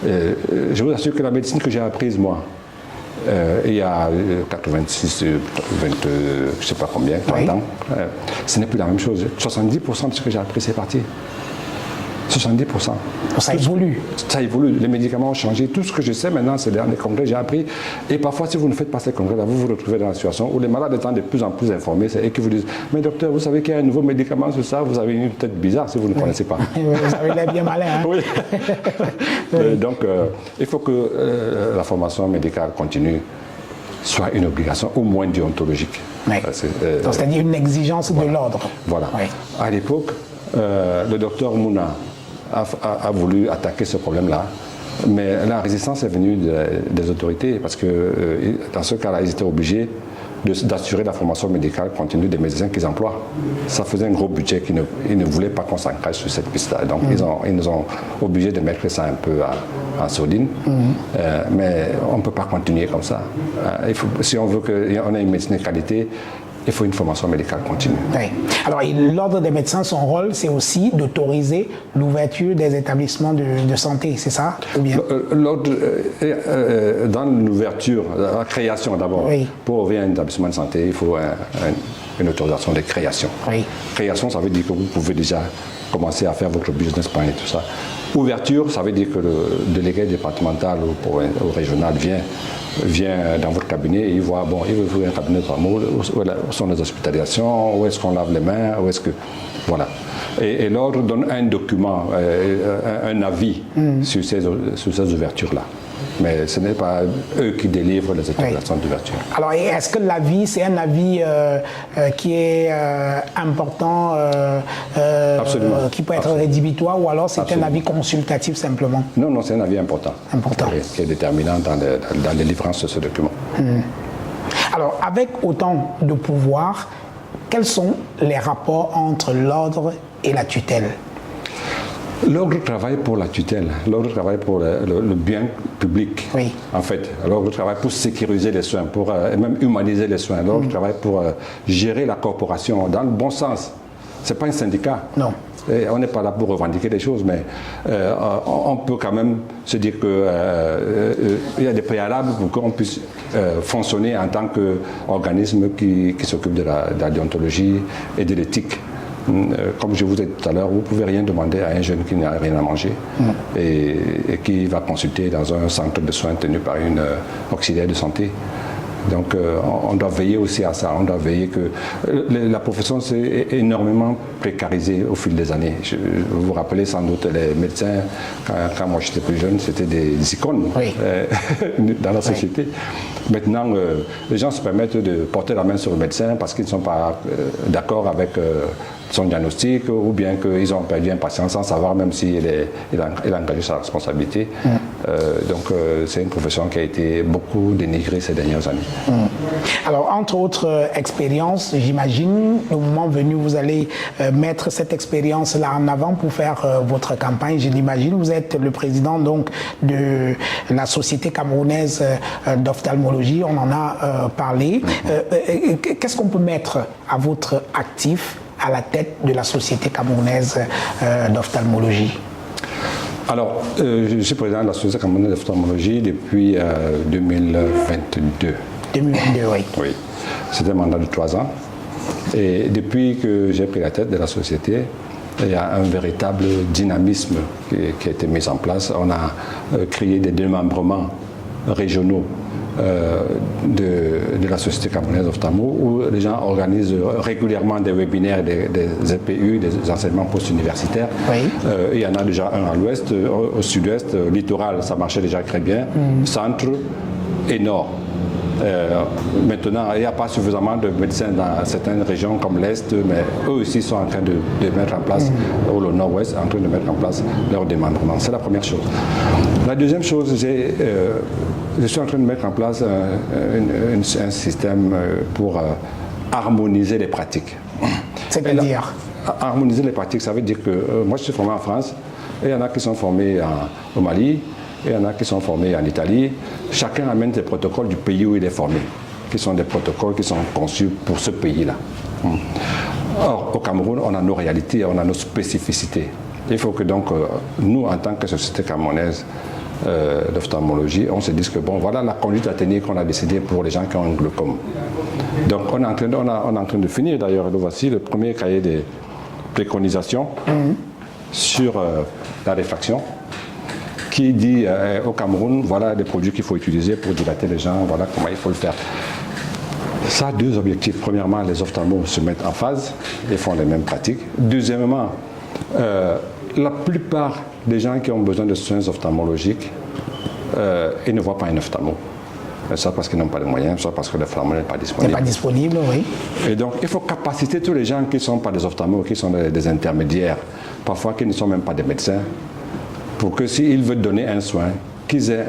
Je vous assure que la médecine que j'ai apprise, moi, il y a 86, 20, je ne sais pas combien, 30 ans, ce n'est plus la même chose. 70% de ce que j'ai appris, c'est parti. 70%. Ça évolue. Ça évolue. Les médicaments ont changé. Tout ce que je sais maintenant, c'est dans les congrès, j'ai appris. Et parfois, si vous ne faites pas ces congrès-là, vous vous retrouvez dans la situation où les malades étant de plus en plus informés et qui vous disent « Mais docteur, vous savez qu'il y a un nouveau médicament sur ça, vous avez une tête bizarre si vous ne connaissez pas. » Vous avez l'air bien malin. Hein? Oui. Donc, il faut que la formation médicale continue. soit une obligation, au moins déontologique. Oui. C'est-à-dire une exigence de l'ordre. Voilà. Oui. À l'époque, le docteur Mouna a voulu attaquer ce problème-là, mais la résistance est venue des autorités, parce que dans ce cas-là, ils étaient obligés d'assurer la formation médicale continue des médecins qu'ils emploient. Ça faisait un gros budget qu'ils ne voulaient pas qu'on s'ancrage sur cette piste-là. Donc ils nous ont obligés de mettre ça un peu en sourdine. Mais on ne peut pas continuer comme ça. Si on veut qu'on ait une médecine de qualité, il faut une formation médicale continue. Oui. Alors, l'Ordre des médecins, son rôle, c'est aussi d'autoriser l'ouverture des établissements de santé, c'est ça ou bien? L'ordre, dans l'ouverture, la création d'abord, oui. Pour ouvrir un établissement de santé, il faut une autorisation de création. Oui. Création, ça veut dire que vous pouvez déjà commencer à faire votre business plan et tout ça. Ouverture, ça veut dire que le délégué départemental ou régional vient dans votre cabinet et il voit, bon, il veut ouvrir un cabinet de travaux, où sont les hospitalisations, où est-ce qu'on lave les mains, où est-ce que... Voilà. Et l'ordre donne un document, un avis sur ces ouvertures-là. Mais ce n'est pas eux qui délivrent les autorisations d'ouverture. Alors, est-ce que l'avis, c'est un avis qui est important, qui peut être rédhibitoire, ou alors c'est un avis consultatif simplement? Non, c'est un avis important. Important. Qui est déterminant dans la délivrance de ce document. Alors, avec autant de pouvoir, quels sont les rapports entre l'ordre et la tutelle? L'ordre travaille pour la tutelle, l'ordre travaille pour le bien public, oui. En fait. L'ordre travaille pour sécuriser les soins, pour même humaniser les soins. L'ordre travaille pour gérer la corporation dans le bon sens. Ce n'est pas un syndicat. Non. Et on n'est pas là pour revendiquer des choses, mais on peut quand même se dire qu'il y a des préalables pour qu'on puisse fonctionner en tant qu'organisme qui s'occupe de la déontologie et de l'éthique. Comme je vous ai dit tout à l'heure, vous ne pouvez rien demander à un jeune qui n'a rien à manger et qui va consulter dans un centre de soins tenu par une auxiliaire de santé. Donc on doit veiller aussi à ça, on doit veiller que la profession s'est énormément précarisée au fil des années. Vous vous rappelez sans doute les médecins, quand moi j'étais plus jeune, c'était des icônes oui. Dans la société. Oui. Maintenant, les gens se permettent de porter la main sur le médecin parce qu'ils ne sont pas d'accord avec son diagnostic ou bien qu'ils ont perdu un patient sans savoir même s'il a engagé sa responsabilité. Donc c'est une profession qui a été beaucoup dénigrée ces dernières années. Alors, entre autres expériences, j'imagine, au moment venu, vous allez mettre cette expérience-là en avant pour faire votre campagne. Je l'imagine, vous êtes le président donc de la Société camerounaise d'ophtalmologie, on en a parlé. Qu'est-ce qu'on peut mettre à votre actif à la tête de la Société camerounaise d'ophtalmologie? Alors, je suis président de la Société camerounaise d'ophtalmologie depuis 2022. 2022, oui. Oui, c'était un mandat de 3 ans. Et depuis que j'ai pris la tête de la société, il y a un véritable dynamisme qui a été mis en place. On a créé des démembrements régionaux de la Société camerounaise d'ophtalmo où les gens organisent régulièrement des webinaires, des EPU, des enseignements post-universitaires. Oui. Il y en a déjà un à l'ouest, au sud-ouest, littoral, ça marchait déjà très bien, centre et nord. Maintenant, il n'y a pas suffisamment de médecins dans certaines régions comme l'Est, mais eux aussi sont en train de mettre en place, ou le Nord-Ouest, en train de mettre en place leur démembrement. C'est la première chose. La deuxième chose, je suis en train de mettre en place un système pour harmoniser les pratiques. C'est-à-dire harmoniser les pratiques, ça veut dire que moi je suis formé en France, et il y en a qui sont formés au Mali, et il y en a qui sont formés en Italie. Chacun amène des protocoles du pays où il est formé, qui sont des protocoles qui sont conçus pour ce pays-là. Or, au Cameroun, on a nos réalités, on a nos spécificités. Il faut que donc, nous, en tant que société camerounaise d'ophtalmologie, on se dise que bon, voilà la conduite à tenir qu'on a décidé pour les gens qui ont un glaucome. Donc, on est en train de finir, d'ailleurs, voici le premier cahier des préconisations sur la réfraction, qui dit au Cameroun, voilà les produits qu'il faut utiliser pour dilater les gens, voilà comment il faut le faire. Ça a 2 objectifs. Premièrement, les ophtalmos se mettent en phase et font les mêmes pratiques. Deuxièmement, la plupart des gens qui ont besoin de soins ophtalmologiques, ils ne voient pas un ophtalmo. soit parce qu'ils n'ont pas de moyens, soit parce que le phtalmo n'est pas disponible. N'est pas disponible, oui. Et donc, il faut capaciter tous les gens qui ne sont pas des ophtalmos, qui sont des intermédiaires, parfois qui ne sont même pas des médecins, pour que s'ils veulent donner un soin, qu'ils aient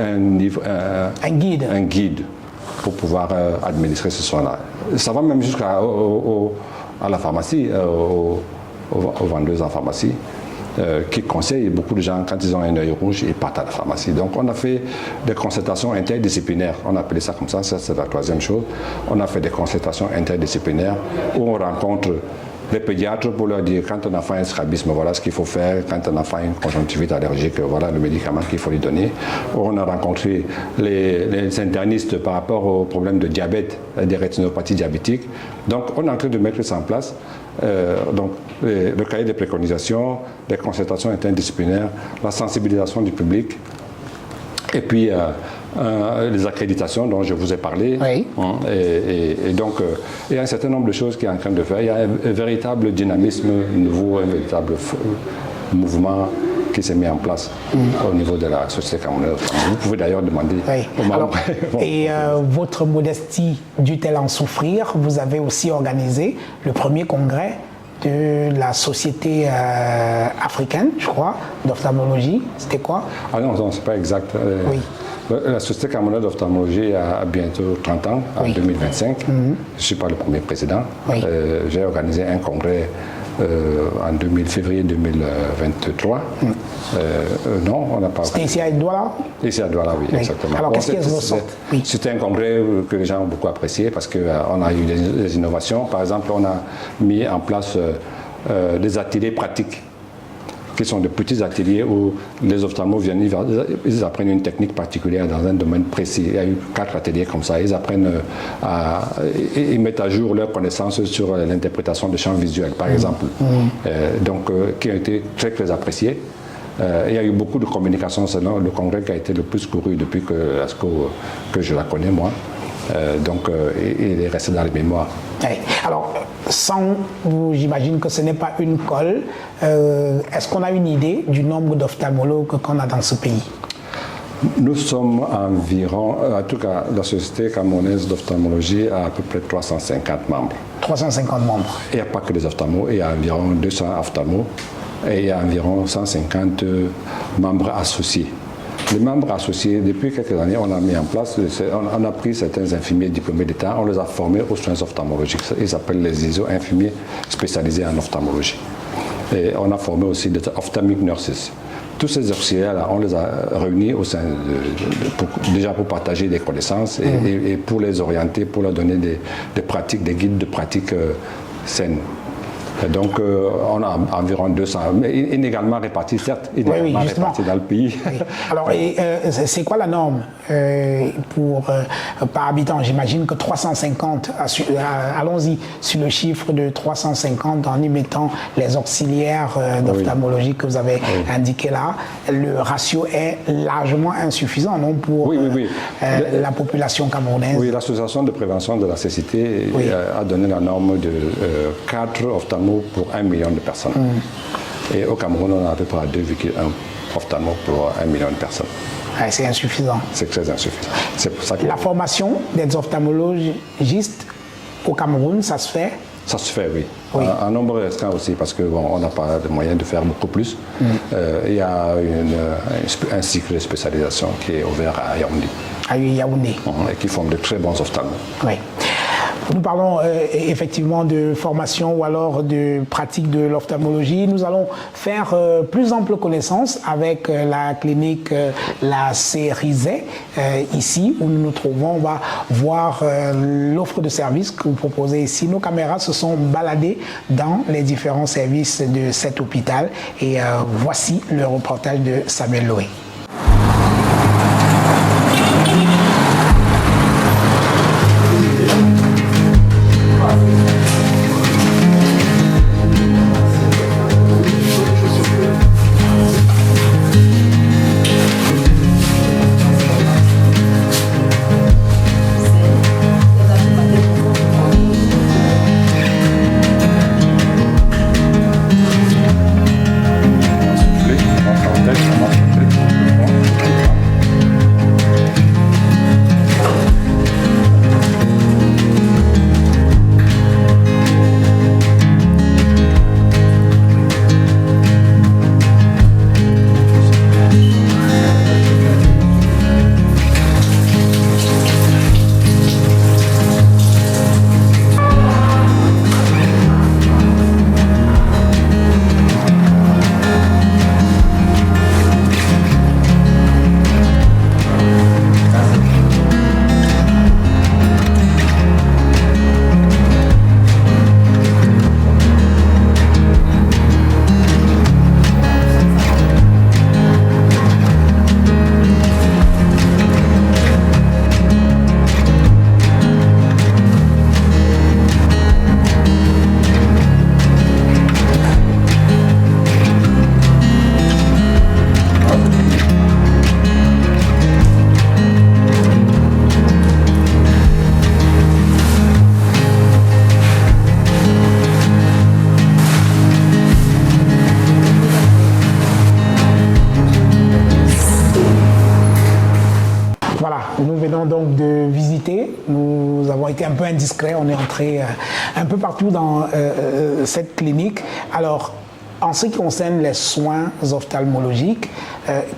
un guide pour pouvoir administrer ce soin-là. Ça va même jusqu'à la pharmacie, aux vendeuses en pharmacie, qui conseillent beaucoup de gens, quand ils ont un œil rouge, ils partent à la pharmacie. Donc on a fait des consultations interdisciplinaires, on a appelé ça comme ça c'est la troisième chose. On a fait des consultations interdisciplinaires où on rencontre les pédiatres pour leur dire quand un enfant a un strabisme, voilà ce qu'il faut faire, quand un enfant a une conjonctivite allergique, voilà le médicament qu'il faut lui donner. On a rencontré les internistes par rapport aux problèmes de diabète, des rétinopathies diabétiques. Donc on est en train de mettre ça en place. Donc le cahier des préconisations, les consultations interdisciplinaires, la sensibilisation du public et puis les accréditations dont je vous ai parlé. Oui. Et donc, il y a un certain nombre de choses qui est en train de faire. Il y a un véritable dynamisme nouveau, un véritable mouvement qui s'est mis en place au niveau de la société camerounaise. Vous pouvez d'ailleurs demander aux membres. Et votre modestie dut-elle en souffrir? Vous avez aussi organisé le premier congrès de la société africaine, je crois, d'ophtalmologie. C'était quoi? Ah non, c'est pas exact. Oui. La Société camerounaise d'ophtalmologie a bientôt 30 ans, en 2025. Je ne suis pas le premier président. Oui. J'ai organisé un congrès en février 2023. Non, on n'a pas... C'était ici à Douala? Ici à Douala, oui, exactement. Alors, qu'est-ce qui ressort? C'était un congrès que les gens ont beaucoup apprécié parce qu'on a eu des innovations. Par exemple, on a mis en place des ateliers pratiques qui sont de petits ateliers où les ophtalmos viennent, ils apprennent une technique particulière dans un domaine précis. Il y a eu 4 ateliers comme ça. Ils apprennent ils mettent à jour leurs connaissances sur l'interprétation de champs visuels, par exemple. Donc, qui ont été très, très appréciés. Il y a eu beaucoup de communication. C'est le congrès qui a été le plus couru depuis que je la connais, moi. Donc, il est resté dans les mémoires. Oui. Alors, j'imagine que ce n'est pas une colle. Est-ce qu'on a une idée du nombre d'ophtalmologues qu'on a dans ce pays? Nous sommes environ, en tout cas, la Société camerounaise d'ophtalmologie a à peu près 350 membres. 350 membres. Il n'y a pas que des ophtalmos, il y a environ 200 ophtalmos et il y a environ 150 membres associés. Les membres associés, depuis quelques années, on a mis en place, on a pris certains infirmiers diplômés d'État, on les a formés aux soins ophtalmologiques. Ils s'appellent les ISO, infirmiers spécialisés en ophtalmologie. Et on a formé aussi des ophthalmic nurses. Tous ces auxiliaires-là, on les a réunis au sein déjà pour partager des connaissances et pour les orienter, pour leur donner des pratiques, des guides de pratiques saines. Et donc, on a environ 200, mais inégalement répartis, certes, inégalement répartis dans le pays. Oui. Alors, c'est quoi la norme par habitant? J'imagine que 350, allons-y sur le chiffre de 350 en y mettant les auxiliaires d'ophtalmologie que vous avez indiqué là. Le ratio est largement insuffisant, non, pour la population camerounaise? Oui, l'association de prévention de la cécité a donné la norme de 4 ophtalmos pour 1 million de personnes. Et au Cameroun, on a à peu près 2,1 ophtalmos pour 1 million de personnes. C'est insuffisant. C'est très insuffisant. C'est pour ça que la formation des ophtalmologistes au Cameroun, ça se fait? Ça se fait, oui. En nombre restreint aussi, parce qu'on n'a pas de moyens de faire beaucoup plus. Il y a un cycle de spécialisation qui est ouvert à Yaoundé. À Yaoundé. Et qui forme de très bons ophtalmos. Oui. Nous parlons effectivement de formation ou alors de pratique de l'ophtalmologie. Nous allons faire plus ample connaissance avec la clinique La Cérisée, ici où nous nous trouvons. On va voir l'offre de services que vous proposez ici. Nos caméras se sont baladées dans les différents services de cet hôpital et voici le reportage de Samuel Loé. nous venons donc de visiter. Nous avons été un peu indiscrets. On est entré un peu partout dans cette clinique. Alors, en ce qui concerne les soins ophtalmologiques,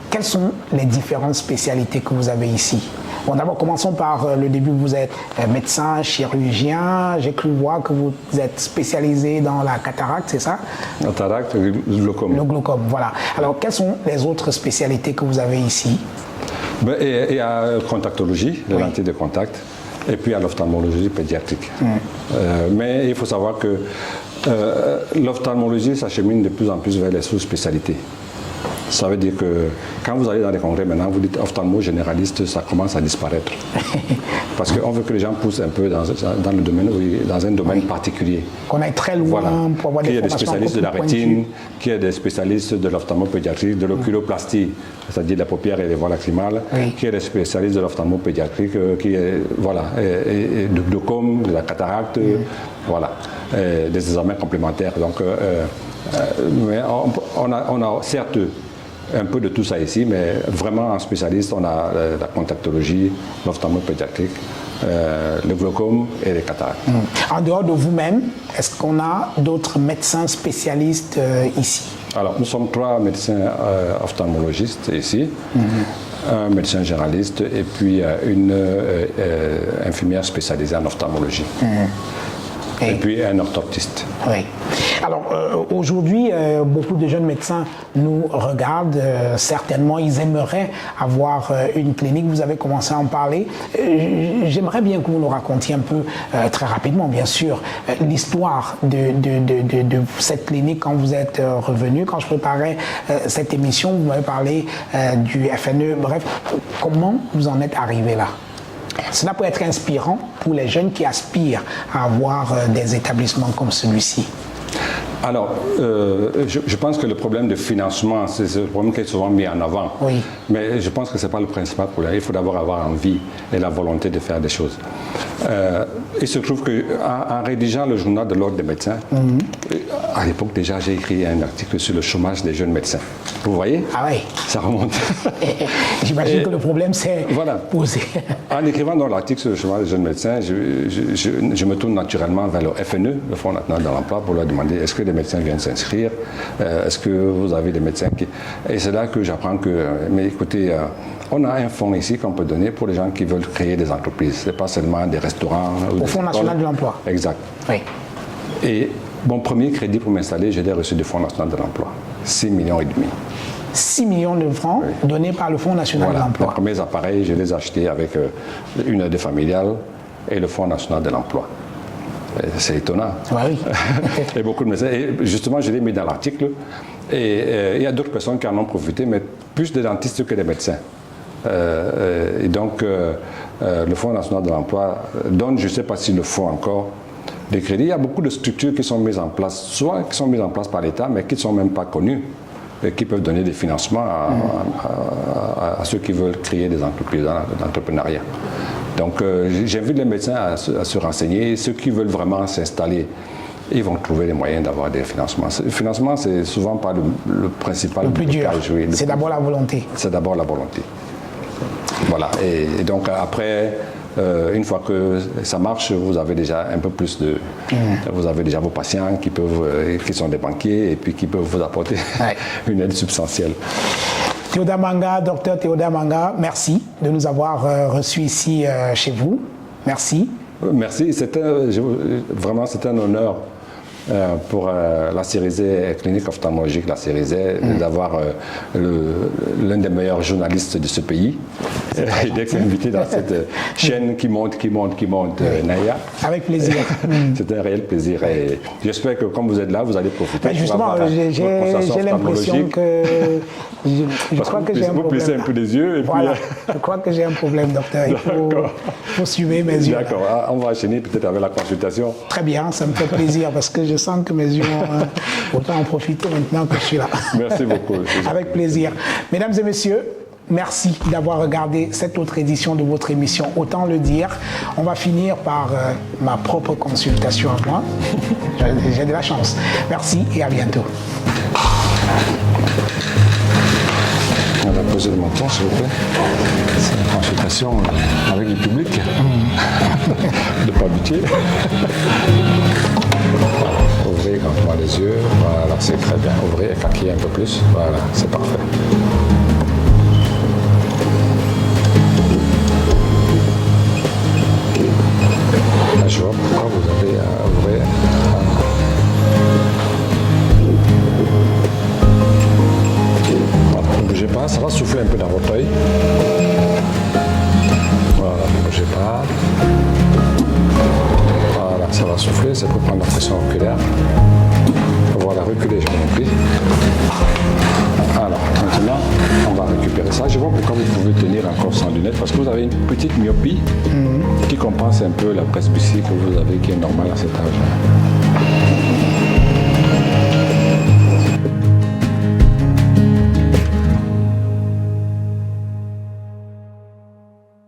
quelles sont les différentes spécialités que vous avez ici? Bon, d'abord, commençons par le début. Vous êtes médecin, chirurgien. J'ai cru voir que vous êtes spécialisé dans la cataracte, c'est ça? La cataracte, le glaucome. Le glaucome, voilà. Alors, quelles sont les autres spécialités que vous avez ici? Il y a la contactologie, les lentilles de contact, et puis il y a l'ophtalmologie pédiatrique. Mais il faut savoir que l'ophtalmologie s'achemine de plus en plus vers les sous-spécialités. Ça veut dire que quand vous allez dans les congrès maintenant, vous dites ophtalmo généraliste, ça commence à disparaître. Parce qu'on veut que les gens poussent un peu dans le domaine, dans un domaine particulier. Qu'on aille très loin pour avoir des formations. Qu'il y ait des spécialistes de la rétine, qu'il y ait des spécialistes de l'ophtalmopédiatrie, de l'oculoplastie, c'est-à-dire de la paupière et des voies lacrymales, qu'il y ait des spécialistes de l'ophtalmopédiatrie, qu'il y ait et du glaucome, de la cataracte, voilà, des examens complémentaires. Donc, mais on a certes un peu de tout ça ici, mais vraiment en spécialiste, on a la contactologie, l'ophtalmopédiatrique, le glaucome et les cataractes. En dehors de vous-même, est-ce qu'on a d'autres médecins spécialistes ici? Alors, nous sommes 3 médecins ophtalmologistes ici, un médecin généraliste et puis une infirmière spécialisée en ophtalmologie. Et puis un orthoptiste. Oui. Alors aujourd'hui, beaucoup de jeunes médecins nous regardent. Certainement, ils aimeraient avoir une clinique. Vous avez commencé à en parler. J'aimerais bien que vous nous racontiez un peu, très rapidement, bien sûr, l'histoire de cette clinique quand vous êtes revenu. Quand je préparais cette émission, vous m'avez parlé du FNE. Bref, comment vous en êtes arrivé là? Cela peut être inspirant pour les jeunes qui aspirent à avoir des établissements comme celui-ci. Alors, je pense que le problème de financement, c'est le problème qui est souvent mis en avant. Oui. Mais je pense que ce n'est pas le principal problème. Il faut d'abord avoir envie et la volonté de faire des choses. Il se trouve qu'en rédigeant le journal de l'Ordre des médecins, à l'époque déjà, j'ai écrit un article sur le chômage des jeunes médecins. Vous voyez? Ah oui. Ça remonte. J'imagine que le problème s'est posé. En écrivant dans l'article sur le chômage des jeunes médecins, je me tourne naturellement vers le FNE, le Fonds national de l'emploi, pour leur demander est-ce que les médecins viennent s'inscrire? Est-ce que vous avez des médecins qui... Et c'est là que j'apprends que, mais écoutez, on a un fonds ici qu'on peut donner pour les gens qui veulent créer des entreprises. Ce n'est pas seulement des restaurants. Au Fonds national de l'emploi. Exact. Oui. Et mon premier crédit pour m'installer, je l'ai reçu du Fonds national de l'emploi. 6,5 millions. 6 millions de francs donnés par le Fonds national de l'emploi. Les premiers appareils, je les ai achetés avec une aide familiale et le Fonds national de l'emploi. C'est étonnant. Oui. Et beaucoup de médecins. Et justement, je l'ai mis dans l'article. Et il y a d'autres personnes qui en ont profité, mais plus des dentistes que des médecins. Et donc, le Fonds national de l'emploi donne, je ne sais pas s'il le faut encore, des crédits. Il y a beaucoup de structures qui sont mises en place, soit qui sont mises en place par l'État, mais qui ne sont même pas connues, et qui peuvent donner des financements à ceux qui veulent créer des entreprises d'entrepreneuriat. Donc, j'invite les médecins à se renseigner. Ceux qui veulent vraiment s'installer, ils vont trouver les moyens d'avoir des financements. Le financement, c'est souvent pas le principal. Le plus dur. C'est d'abord la volonté. C'est d'abord la volonté. Voilà. Et donc, après, une fois que ça marche, vous avez déjà un peu plus de... Vous avez déjà vos patients qui sont des banquiers et puis qui peuvent vous apporter une aide substantielle. Théodore Manga, docteur Théodore Manga, merci de nous avoir reçus ici chez vous. Merci. Merci. Vraiment, c'était un honneur pour la Cérizet Clinique Ophtalmologique, la Cérizet, d'avoir l'un des meilleurs journalistes de ce pays et d'être invité dans cette chaîne qui monte, Naya. Avec plaisir. C'est un réel plaisir et j'espère que comme vous êtes là, vous allez profiter. Justement, j'ai l'impression que... Je crois que j'ai un problème. Vous plissez un peu les yeux. Et voilà, puis... je crois que j'ai un problème, docteur. Il faut suivre mes yeux. D'accord, on va enchaîner peut-être avec la consultation. Très bien, ça me fait plaisir parce que je sens que mes yeux ont autant en profiter maintenant que je suis là. Merci beaucoup. Avec plaisir. Mesdames et messieurs, merci d'avoir regardé cette autre édition de votre émission. Autant le dire, on va finir par ma propre consultation à moi. J'ai de la chance. Merci et à bientôt. On va poser le menton, s'il vous plaît. C'est une consultation avec le public. Ne pas habituer. Voilà. Ouvrez grandement les yeux. Voilà, c'est très bien. Ouvrez, écarquillez un peu plus. Voilà, c'est parfait. Là, je vois pourquoi vous avez ouvert. Voilà, ne bougez pas, ça va souffler un peu dans votre œil. Voilà, ne bougez pas. Voilà, ça va souffler, c'est pour prendre la pression oculaire. Voilà, reculez, je vous en prie. Alors, maintenant, on va récupérer ça. Je vois pourquoi vous pouvez tenir encore sans lunettes, parce que vous avez une petite myopie qui compense un peu la presbytie que vous avez, qui est normale à cet âge.